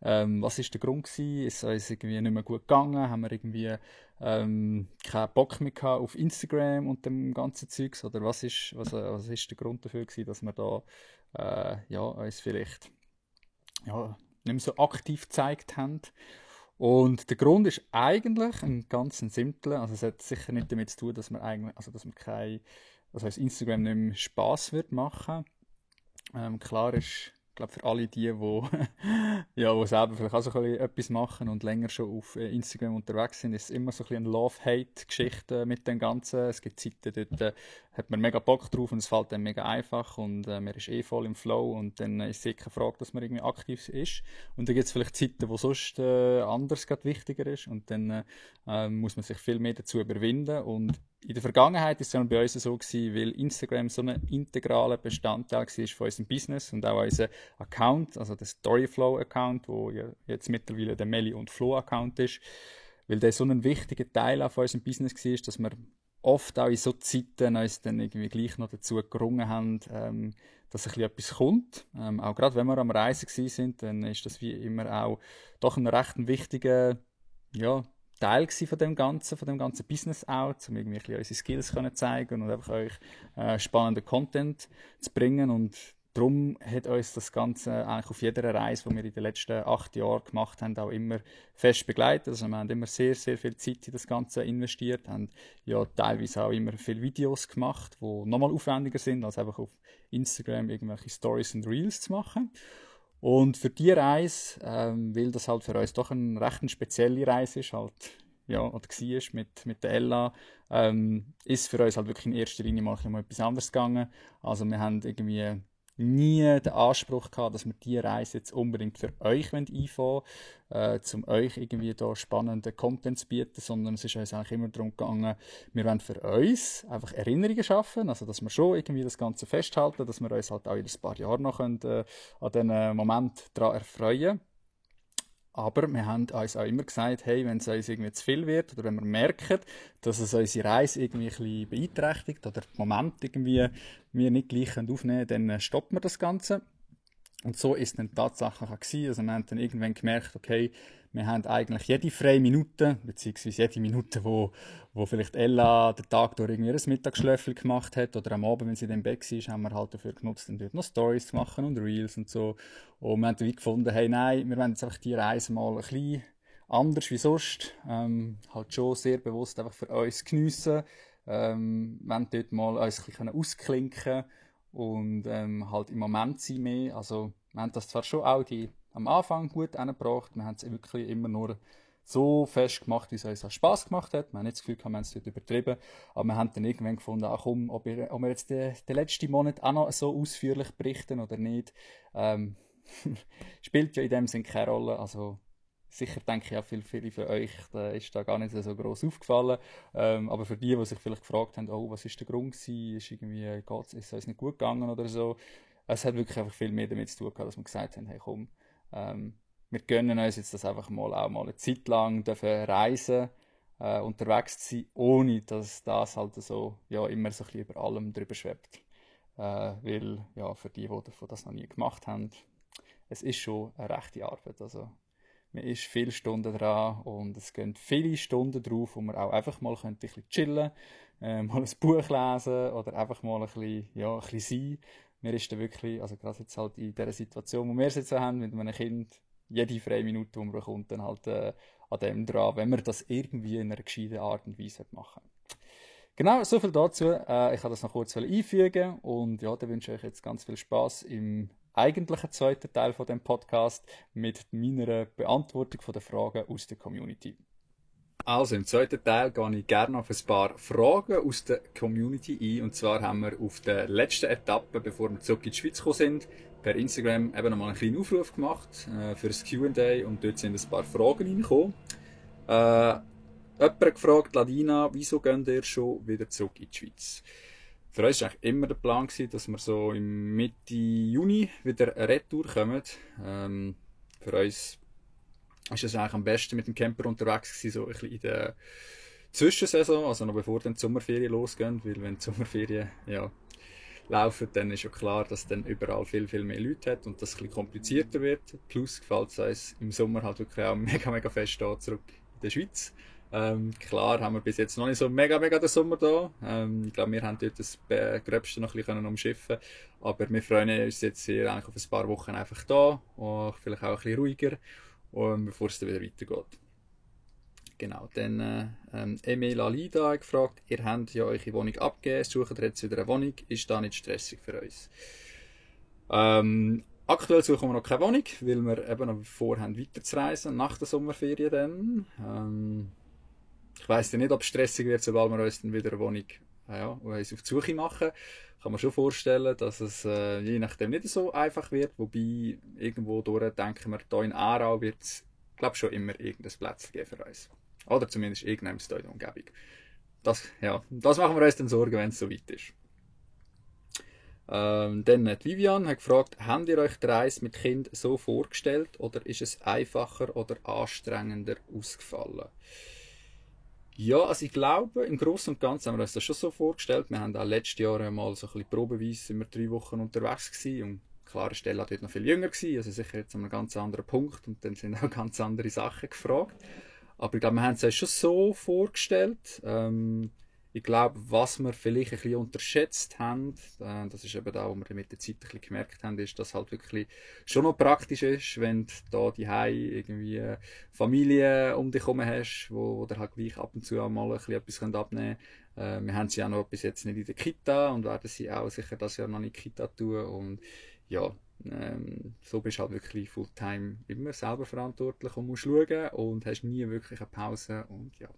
was ist der Grund gewesen? Ist es uns irgendwie nicht mehr gut gegangen? Haben wir irgendwie keinen Bock mehr gehabt auf Instagram und dem ganzen Zeugs? Oder was ist der Grund dafür gewesen, dass wir da ja, uns vielleicht ja, nicht mehr so aktiv gezeigt haben? Und der Grund ist eigentlich ein ganz simpler. Also es hat sicher nicht damit zu tun, dass wir eigentlich, also dass wir also uns Instagram nicht mehr Spass wird machen. Klar ist, ich glaube, für alle die ja, wo selber vielleicht auch so ein bisschen etwas machen und länger schon auf Instagram unterwegs sind, ist es immer so ein bisschen eine Love-Hate-Geschichte mit dem Ganzen. Es gibt Zeiten, dort hat man mega Bock drauf und es fällt dann mega einfach und man ist eh voll im Flow und dann ist es keine Frage, dass man irgendwie aktiv ist. Und dann gibt es vielleicht Zeiten, wo sonst anders gerade wichtiger ist und dann muss man sich viel mehr dazu überwinden. Und in der Vergangenheit ist es ja bei uns so gewesen, weil Instagram so ein integraler Bestandteil war von unserem Business und auch unser Account, also der Storyflow-Account, wo ja jetzt mittlerweile der Melli und Flo-Account ist, weil der so ein wichtiger Teil auch von unserem Business war, dass wir oft auch in so Zeiten uns dann irgendwie gleich noch dazu gerungen haben, dass ein bisschen etwas kommt. Auch gerade wenn wir am Reisen sind, dann ist das wie immer auch doch ein recht wichtiger, ja, Teil von dem ganzen Business auch, um irgendwie ein bisschen unsere Skills zu zeigen und einfach euch spannenden Content zu bringen. Und darum hat uns das Ganze eigentlich auf jeder Reise, die wir in den letzten 8 Jahren gemacht haben, auch immer fest begleitet. Also wir haben immer sehr, sehr viel Zeit in das Ganze investiert, haben ja teilweise auch immer viele Videos gemacht, die nochmal aufwendiger sind, als einfach auf Instagram irgendwelche Stories und Reels zu machen. Und für die Reise, weil das halt für uns doch eine recht spezielle Reise ist, halt, ja, oder war mit der Ella, ist für uns halt wirklich in erster Linie mal etwas anderes gegangen. Also wir haben irgendwie nie den Anspruch gehabt, dass wir diese Reise jetzt unbedingt für euch einfangen um euch irgendwie da spannenden Content zu bieten, sondern es ist uns eigentlich immer darum gegangen, wir wollen für uns einfach Erinnerungen schaffen, also dass wir schon irgendwie das Ganze festhalten, dass wir uns halt auch in ein paar Jahren noch an diesen Moment daran erfreuen. Aber wir haben uns auch immer gesagt, hey, wenn es uns irgendwie zu viel wird oder wenn wir merken, dass es unsere Reise irgendwie ein bisschen beeinträchtigt oder den Moment irgendwie wir nicht gleich aufnehmen können, dann stoppen wir das Ganze. Und so ist es dann tatsächlich auch gewesen. Also wir haben dann irgendwann gemerkt, okay, wir haben eigentlich jede freie Minute, beziehungsweise jede Minute, wo vielleicht Ella den Tag durch irgendwie ein Mittagsschläfchen gemacht hat oder am Abend, wenn sie in dem Bett war, haben wir halt dafür genutzt, dann dort noch Stories zu machen und Reels und so. Und wir haben dann wie gefunden, hey, nein, wir wollen jetzt einfach die Reise mal ein bisschen anders wie sonst, halt schon sehr bewusst einfach für uns geniessen. Wir wollen dort mal uns ein bisschen ausklinken und halt im Moment sein mehr. Also wir haben das zwar schon auch am Anfang gut angebracht, wir haben es wirklich immer nur so fest gemacht, wie es uns auch Spass gemacht hat. Wir haben nicht das Gefühl, wir haben es dort übertrieben, aber wir haben dann irgendwann gefunden, ach komm, ob wir jetzt den letzten Monat auch noch so ausführlich berichten oder nicht, spielt ja in dem Sinne keine Rolle. Also sicher denke ich auch viele von euch, da ist da gar nicht so gross aufgefallen. Aber für die sich vielleicht gefragt haben, oh, was ist der Grund gewesen? Ist es uns nicht gut gegangen oder so? Es hat wirklich einfach viel mehr damit zu tun gehabt, dass wir gesagt haben, hey komm, wir gönnen uns jetzt das einfach mal auch mal eine Zeit lang dürfen reisen, unterwegs zu sein, ohne dass das halt so, ja, immer so ein bisschen über allem drüber schwebt. Weil, ja, für die das noch nie gemacht haben, es ist schon eine rechte Arbeit. Also, man ist viele Stunden dran und es gehen viele Stunden drauf, wo man auch einfach mal ein bisschen chillen könnte, mal ein Buch lesen oder einfach mal ein bisschen sein. Mir ist da wirklich, also gerade jetzt halt in dieser Situation, wo wir es jetzt haben mit einem Kind, jede freie Minute, die man bekommt, dann halt an dem dran, wenn man das irgendwie in einer gescheiten Art und Weise machen. Genau, so viel dazu. Ich habe das noch kurz einfügen und ja, dann wünsche ich euch jetzt ganz viel Spaß im eigentlichen zweiten Teil von dem Podcast mit meiner Beantwortung der Fragen aus der Community. Also, im zweiten Teil gehe ich gerne auf ein paar Fragen aus der Community ein. Und zwar haben wir auf der letzten Etappe, bevor wir zurück in die Schweiz gekommen sind, per Instagram eben nochmal einen kleinen Aufruf gemacht für ein Q&A und dort sind ein paar Fragen reingekommen. Jemand hat gefragt, Ladina, wieso geht ihr schon wieder zurück in die Schweiz? Die Für uns war eigentlich immer der Plan gewesen, dass wir so im Mitte Juni wieder eine Retour kommen. Für uns ist es eigentlich am besten mit dem Camper unterwegs gewesen, so ein bisschen in der Zwischensaison, also noch bevor dann die Sommerferien losgehen, weil wenn die Sommerferien laufen, dann ist ja klar, dass dann überall viel, viel mehr Leute hat und das ein bisschen komplizierter wird. Plus gefällt es uns im Sommer halt wirklich auch mega, mega fest da zurück in der Schweiz. Klar haben wir bis jetzt noch nicht so mega, mega den Sommer da. Ich glaube, wir haben dort das Gröbste noch ein bisschen umschiffen, aber wir freuen uns jetzt hier eigentlich auf ein paar Wochen einfach da und vielleicht auch ein bisschen ruhiger, bevor es dann wieder weitergeht. Genau, dann Emil Alida hat gefragt, ihr habt ja eure Wohnung abgegeben, sucht ihr jetzt wieder eine Wohnung, ist das nicht stressig für uns? Aktuell suchen wir noch keine Wohnung, weil wir eben noch vorhaben weiterzureisen, nach der Sommerferien dann. Ich weiss ja nicht, ob es stressig wird, sobald wir uns dann wieder eine Wohnung uns auf die Suche machen. Kann man schon vorstellen, dass es je nachdem nicht so einfach wird, wobei irgendwo durch denken wir, hier in Aarau wird es, glaube schon immer irgendein Plätzchen geben für uns. Oder zumindest irgendeinem in der Umgebung. Das machen wir uns dann Sorgen, wenn es so weit ist. Dann hat Vivian hat gefragt, habt ihr euch die Reise mit Kind so vorgestellt oder ist es einfacher oder anstrengender ausgefallen? Ja, also ich glaube, im Großen und Ganzen haben wir uns das schon so vorgestellt. Wir haben auch letztes Jahr mal so ein bisschen probeweise sind wir 3 Wochen unterwegs gewesen und klar, Stella war dort noch viel jünger gewesen, also sicher jetzt an einem ganz anderen Punkt und dann sind auch ganz andere Sachen gefragt. Aber ich glaube, wir haben es uns schon so vorgestellt. Ich glaube, was wir vielleicht ein bisschen unterschätzt haben, das ist eben da, wo wir mit der Zeit ein bisschen gemerkt haben, ist, dass halt wirklich schon noch praktisch ist, wenn du da die irgendwie Familie um dich herum hast, wo dir halt gleich ab und zu auch mal ein bisschen etwas abnehmen können. Wir haben sie auch noch bis jetzt nicht in der Kita und werden sie auch sicher das Jahr noch nicht in die Kita tun und ja, so bist du halt wirklich Fulltime immer selber verantwortlich und musst schauen und hast nie wirklich eine Pause und ja,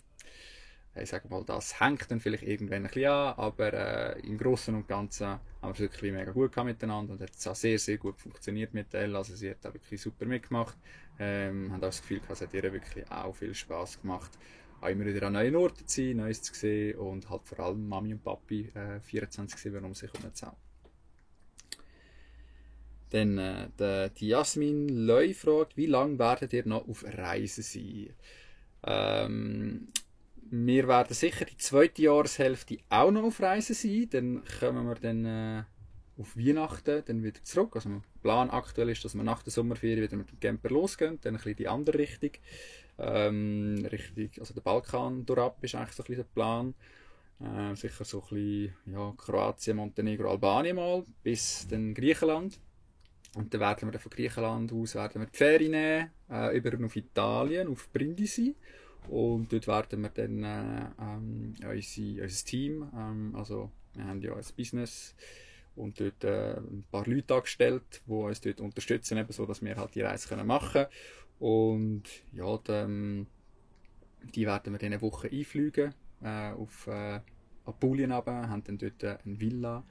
ich sage mal, das hängt dann vielleicht irgendwann ein bisschen an, aber im Großen und Ganzen haben wir es wirklich mega gut gehabt miteinander und hat es auch sehr, sehr gut funktioniert mit Elle, also sie hat auch wirklich super mitgemacht, haben auch das Gefühl gehabt, es hat ihr wirklich auch viel Spass gemacht, auch immer wieder an neuen Orten zu sein, Neues zu sehen und halt vor allem Mami und Papi 24/7 um sich herum zu haben. Dann die Jasmin Leu fragt, wie lange werdet ihr noch auf Reisen sein? Wir werden sicher die zweite Jahreshälfte auch noch auf Reisen sein. Dann kommen wir dann auf Weihnachten dann wieder zurück. Also der Plan aktuell ist, dass wir nach der Sommerferien wieder mit dem Camper losgehen. Dann ein bisschen die andere Richtung. Also der Balkan durchab ist eigentlich so ein bisschen der Plan. Sicher so ein bisschen Kroatien, Montenegro, Albanien mal, bis dann Griechenland. Und dann werden wir von Griechenland aus die Ferien nehmen, über auf Italien, auf Brindisi. Und dort werden wir dann unser Team, also wir haben ja ein Business und dort ein paar Leute angestellt, die uns dort unterstützen, eben so, dass wir halt die Reise machen können. Und ja, die werden wir dann eine Woche einfliegen auf Apulien runter, haben dann dort eine Villa,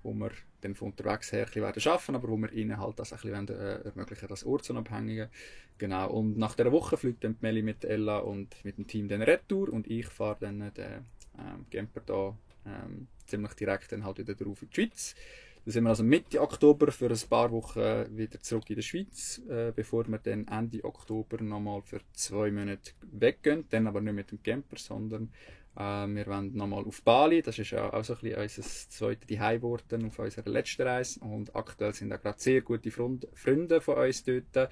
wo wir dann von unterwegs her ein bisschen arbeiten werden, aber wo wir ihnen halt das ein bisschen ermöglichen, das ortsunabhängige. Genau, und nach dieser Woche fliegt dann Meli mit Ella und mit dem Team dann retour und ich fahre dann den Camper da ziemlich direkt dann halt wieder drauf in die Schweiz. Dann sind wir also Mitte Oktober für ein paar Wochen wieder zurück in der Schweiz, bevor wir dann Ende Oktober nochmal für 2 Monate weggehen, dann aber nicht mit dem Camper, sondern wir wollen nochmal auf Bali, das ist ja auch so ein bisschen unser zweites Zuhause geworden auf unserer letzten Reise und aktuell sind auch gerade sehr gute Freunde von uns dort,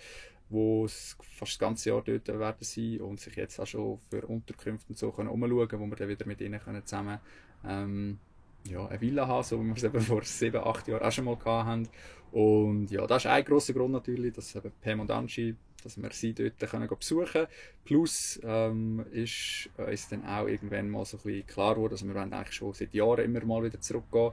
die fast das ganze Jahr dort werden sein und sich jetzt auch schon für Unterkünfte und so umschauen können, wo wir dann wieder mit ihnen zusammen eine Villa haben, so wie wir es eben vor 7-8 Jahren auch schon mal hatten. Und ja, das ist ein grosser Grund natürlich, dass eben Pam und Angie, dass wir sie dort besuchen können. Plus ist uns dann auch irgendwann mal so ein bisschen klar geworden, dass wir eigentlich schon seit Jahren immer mal wieder zurückgehen,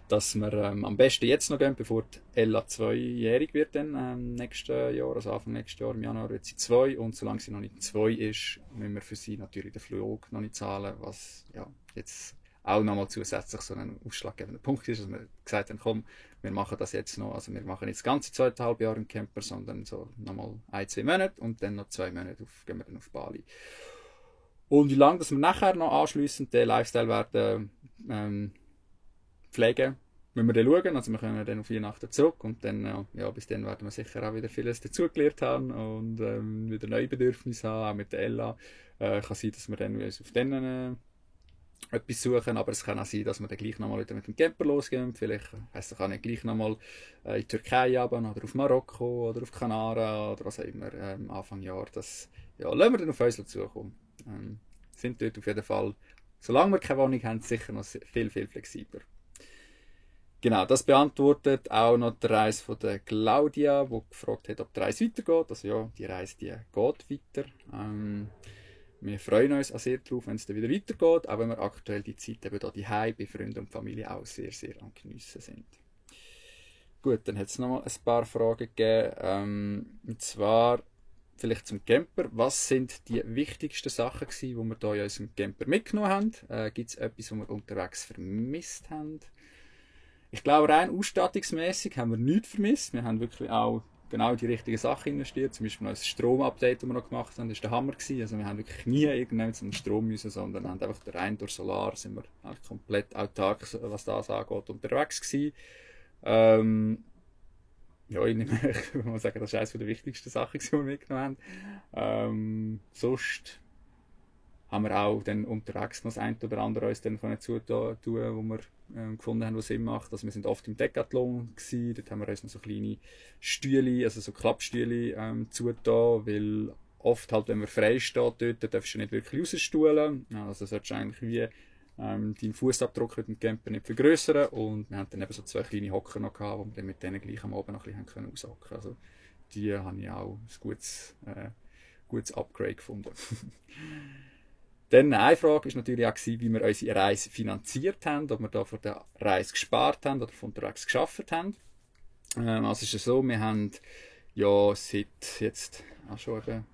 dass wir am besten jetzt noch gehen, bevor die Ella 2-jährig wird dann nächstes Jahr, also Anfang nächstes Jahr, im Januar wird sie 2 und solange sie noch nicht 2 ist, müssen wir für sie natürlich den Flug noch nicht zahlen, was ja jetzt auch nochmal zusätzlich so ein ausschlaggebender Punkt ist, dass wir gesagt haben, komm, wir machen das jetzt noch, also wir machen nicht das ganze 2,5 Jahre im Camper, sondern so nochmal 1-2 Monate und dann noch 2 Monate gehen wir dann auf Bali. Und wie lange dass wir nachher noch anschliessend den Lifestyle werden Pflege müssen wir dann schauen, also wir kommen dann auf Weihnachten zurück und dann, ja, bis dann werden wir sicher auch wieder vieles dazugelernt haben und wieder neue Bedürfnisse haben, auch mit der Ella. Kann sein, dass wir dann uns auf denen etwas suchen, aber es kann auch sein, dass wir dann gleich nochmal wieder mit dem Camper losgehen. Vielleicht heisst es, kann ich gleich nochmal in die Türkei runter, oder auf Marokko oder auf Kanaren oder was auch immer Anfang Jahr. Das lassen wir dann auf uns zukommen. Sind dort auf jeden Fall, solange wir keine Wohnung haben, sicher noch viel, viel flexibler. Genau, das beantwortet auch noch die Reise von der Claudia, die gefragt hat, ob die Reise weitergeht. Also ja, die Reise die geht weiter. Wir freuen uns auch sehr darauf, wenn es dann wieder weitergeht, auch wenn wir aktuell die Zeit eben hier zu Hause bei Freunden und Familie auch sehr, sehr am Geniessen sind. Gut, dann hat es noch mal ein paar Fragen gegeben. Und zwar vielleicht zum Camper. Was sind die wichtigsten Sachen gewesen, die wir hier in unserem Camper mitgenommen haben? Gibt es etwas, was wir unterwegs vermisst haben? Ich glaube, rein ausstattungsmäßig haben wir nichts vermisst. Wir haben wirklich auch genau die richtigen Sachen investiert. Zum Beispiel das Stromupdate, das wir noch gemacht haben, das war der Hammer gewesen. Also wir haben wirklich nie irgendeinen Strom müssen, sondern haben einfach rein durch Solar sind wir komplett autark, was das angeht, unterwegs gewesen. Ja, ich würde mal sagen, das ist eines der wichtigsten Sachen, die wir mitgenommen haben. Sonst haben wir auch dann unterwegs noch das eine oder andere uns dann zutun, wo wir gefunden haben, was Sinn macht. Also wir sind oft im Decathlon gewesen, dort haben wir uns noch so kleine Stühle, also so Klappstühle zugetan, weil oft halt, wenn man frei steht dort, darfst du nicht wirklich rausstuhlen. Also solltest du eigentlich wie deinen Fußabdruck mit dem Camper nicht vergrößern, und wir haben dann eben so 2 kleine Hocker noch gehabt, wo wir dann mit denen gleich am Abend noch ein bisschen aushocken können. Also die habe ich auch ein gutes Upgrade gefunden. Dann eine Frage war natürlich auch, wie wir unsere Reise finanziert haben, ob wir da von der Reise gespart haben oder von unterwegs gearbeitet haben. Also es ist so, wir haben ja seit jetzt auch schon eben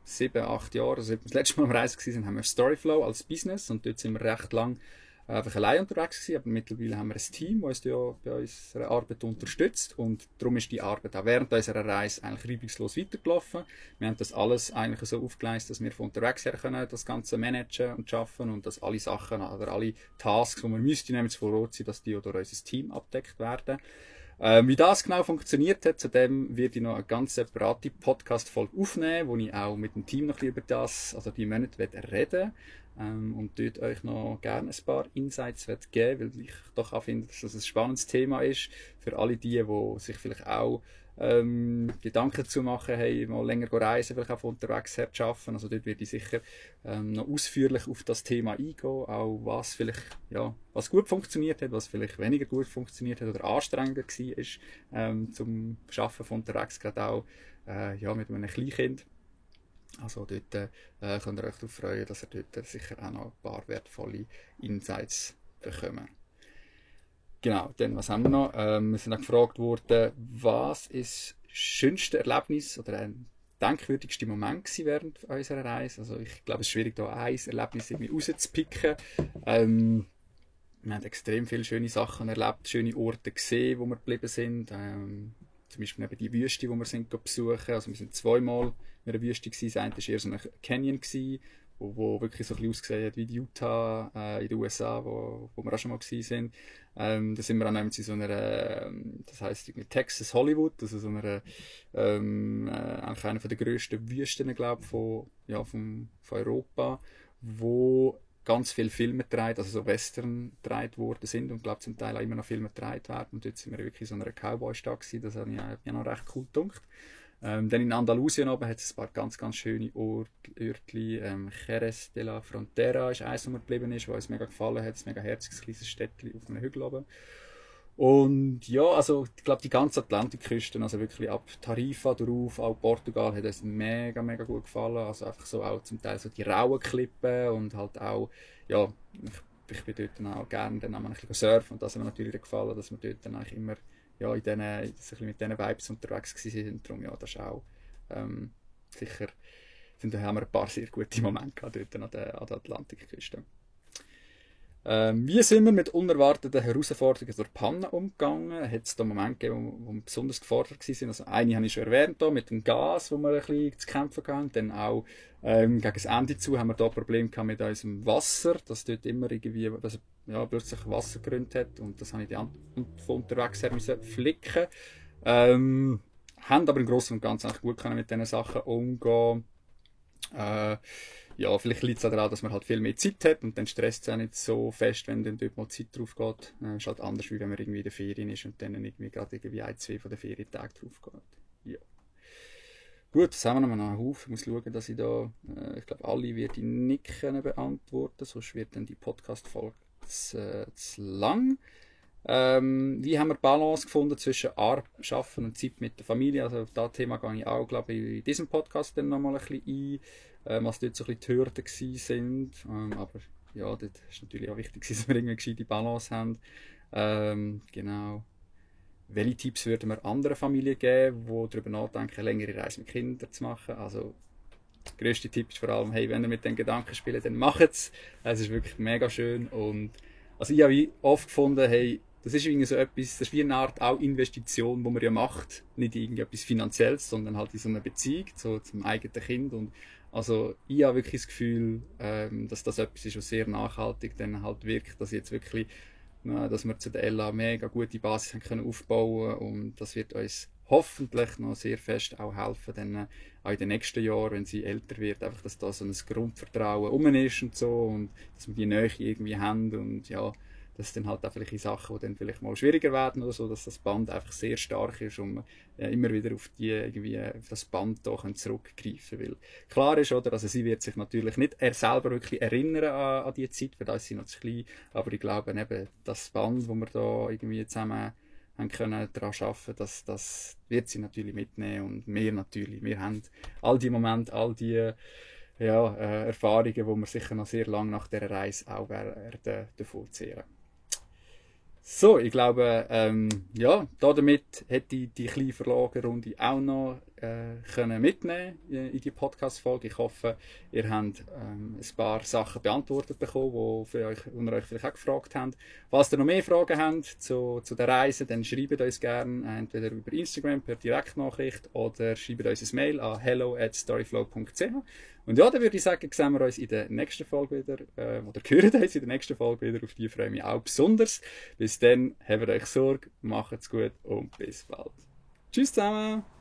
7, 8 Jahren, also seit wir das letzte Mal am Reisen waren, haben wir Storyflow als Business, und dort sind wir recht lang einfach allein unterwegs gewesen, aber mittlerweile haben wir ein Team, das uns ja bei unserer Arbeit unterstützt, und darum ist die Arbeit auch während unserer Reise eigentlich reibungslos weitergelaufen. Wir haben das alles eigentlich so aufgeleistet, dass wir von unterwegs her können das Ganze managen und schaffen, und dass alle Sachen oder alle Tasks, die wir müssten, nämlich vor Ort sein, dass die durch unser Team abgedeckt werden. Wie das genau funktioniert hat, zu dem werde ich noch eine ganz separate Podcast-Folge aufnehmen, wo ich auch mit dem Team noch über das, also die Monate reden und dort euch noch gerne ein paar Insights geben, weil ich doch auch finde, dass das ein spannendes Thema ist für alle die sich vielleicht auch Gedanken dazu machen, hey, mal länger reisen, vielleicht auch von unterwegs her zu arbeiten. Also dort werde ich sicher noch ausführlich auf das Thema eingehen, auch was vielleicht, ja, was gut funktioniert hat, was vielleicht weniger gut funktioniert hat oder anstrengender war zum Arbeiten von unterwegs, gerade auch mit einem Kleinkind. Also dort könnt ihr euch darauf freuen, dass ihr dort sicher auch noch ein paar wertvolle Insights bekommt. Genau, dann was haben wir noch? Wir sind auch gefragt worden, was ist das schönste Erlebnis oder ein denkwürdigster Moment gewesen während unserer Reise? Also ich glaube, es ist schwierig, da ein Erlebnis irgendwie rauszupicken. Wir haben extrem viele schöne Sachen erlebt, schöne Orte gesehen, wo wir geblieben sind. Zum Beispiel eben die Wüste, die wir sind besuchen. Also wir sind 2-mal in einer Wüste gewesen. Das eine war eher so ein Canyon gewesen, wo wirklich so ein bisschen ausgesehen hat wie die Utah in den USA, wo wir auch schon mal gewesen sind. Da sind wir auch in so einer, das heisst Texas Hollywood, also so einer, eigentlich einer der grössten Wüsten, glaube ich, von Europa, wo ganz viele Filme gedreht, also so Western gedreht worden sind, und glaube zum Teil auch immer noch Filme gedreht werden. Und dort sind wir wirklich in so einer Cowboy-Stadt gewesen, das habe ich noch recht cool gedacht. Dann in Andalusien oben hat es ein paar ganz, ganz schöne Örtchen. Jerez de la Frontera ist eins, das mir geblieben ist, was uns mega gefallen hat. Ein mega herziges kleines Städtchen auf einem Hügel oben. Und ja, also ich glaube, die ganze Atlantikküste, also wirklich ab Tarifa drauf, auch Portugal, hat uns mega, mega gut gefallen. Also einfach so auch zum Teil so die rauen Klippen und halt auch, ja, ich bin dort dann auch gerne dann ein bisschen surfen, und das hat mir natürlich gefallen, dass wir dort dann eigentlich immer ja, mit diesen Vibes unterwegs waren. Darum, ja, das ist auch sicher, haben wir ein paar sehr gute Momente gehabt dort an der Atlantikküste. Wie sind wir mit unerwarteten Herausforderungen durch Pannen umgegangen? Hat es da Momente gegeben, wo wir besonders gefordert waren? Also eine habe ich schon erwähnt, da, mit dem Gas, wo wir ein bisschen zu kämpfen hatten. Dann auch gegen das Ende zu haben wir da Probleme gehabt mit unserem Wasser, dass dort immer irgendwie, also ja, plötzlich Wasser gerünnt hat und das habe ich dann von unterwegs her müssen flicken. Haben aber im Großen und Ganzen eigentlich gut können mit diesen Sachen umgehen. Ja, vielleicht liegt es daran, dass man halt viel mehr Zeit hat und dann stresst es auch nicht so fest, wenn dann dort mal Zeit drauf geht. Ist halt anders, wie wenn man irgendwie in der Ferien ist und dann irgendwie gerade irgendwie 1, 2 von den Ferientagen drauf geht. Ja. Gut, das haben wir noch einen Haufen. Ich muss schauen, dass ich da, ich glaube, alle werde ich nicht können beantworten, sonst wird dann die Podcast-Folge zu lang. Wie haben wir die Balance gefunden zwischen Arbeiten und Zeit mit der Familie? Also auf das Thema gehe ich auch, glaube ich, in diesem Podcast dann nochmal ein bisschen ein, was dort so ein bisschen die Hürden waren. Aber ja, dort ist natürlich auch wichtig, dass wir irgendwie eine gescheite Balance haben. Genau. Welche Tipps würden wir anderen Familien geben, die darüber nachdenken, eine längere Reise mit Kindern zu machen? Also, der grösste Tipp ist vor allem, hey, wenn ihr mit den Gedanken spielt, dann macht es. Es ist wirklich mega schön. Und also ich habe oft gefunden, hey, das ist irgendwie so etwas, das ist wie eine Art auch Investition, die man ja macht. Nicht irgendetwas Finanzielles, sondern halt in so einer Beziehung so zum eigenen Kind. Und also ich habe wirklich das Gefühl, dass das etwas ist, was sehr nachhaltig dann halt wirkt, dass jetzt wirklich dass wir zu der Ella mega gute Basis haben können aufbauen und das wird uns hoffentlich noch sehr fest auch helfen, dann auch in den nächsten Jahren, wenn sie älter wird, einfach, dass da so ein Grundvertrauen rum ist und so und dass wir die Nähe irgendwie haben und ja, das sind dann halt auch vielleicht Sachen, die dann vielleicht mal schwieriger werden oder so, dass das Band einfach sehr stark ist und man immer wieder auf auf das Band da zurückgreifen will. Klar ist, oder, also sie wird sich natürlich nicht selber wirklich erinnern an die Zeit, weil da ist sie noch zu klein, aber ich glaube eben, das Band, wo wir da irgendwie zusammen haben können daran arbeiten, das wird sie natürlich mitnehmen und wir natürlich. Wir haben all die Momente, all die Erfahrungen, die wir sicher noch sehr lange nach dieser Reise auch werden davon zehren. So, ich glaube, damit hätte ich die kleine Verlagerrunde auch noch können mitnehmen in die Podcast-Folge. Ich hoffe, ihr habt ein paar Sachen beantwortet bekommen, die ihr euch vielleicht auch gefragt habt. Falls ihr noch mehr Fragen habt zu der Reise, dann schreibt uns gerne entweder über Instagram per Direktnachricht oder schreibt uns ein Mail an hello@storyflow.ch. Und ja, dann würde ich sagen, sehen wir uns in der nächsten Folge wieder, oder hören uns in der nächsten Folge wieder. Auf die freue ich mich auch besonders. Bis dann, habt euch Sorge, macht's gut und bis bald. Tschüss zusammen!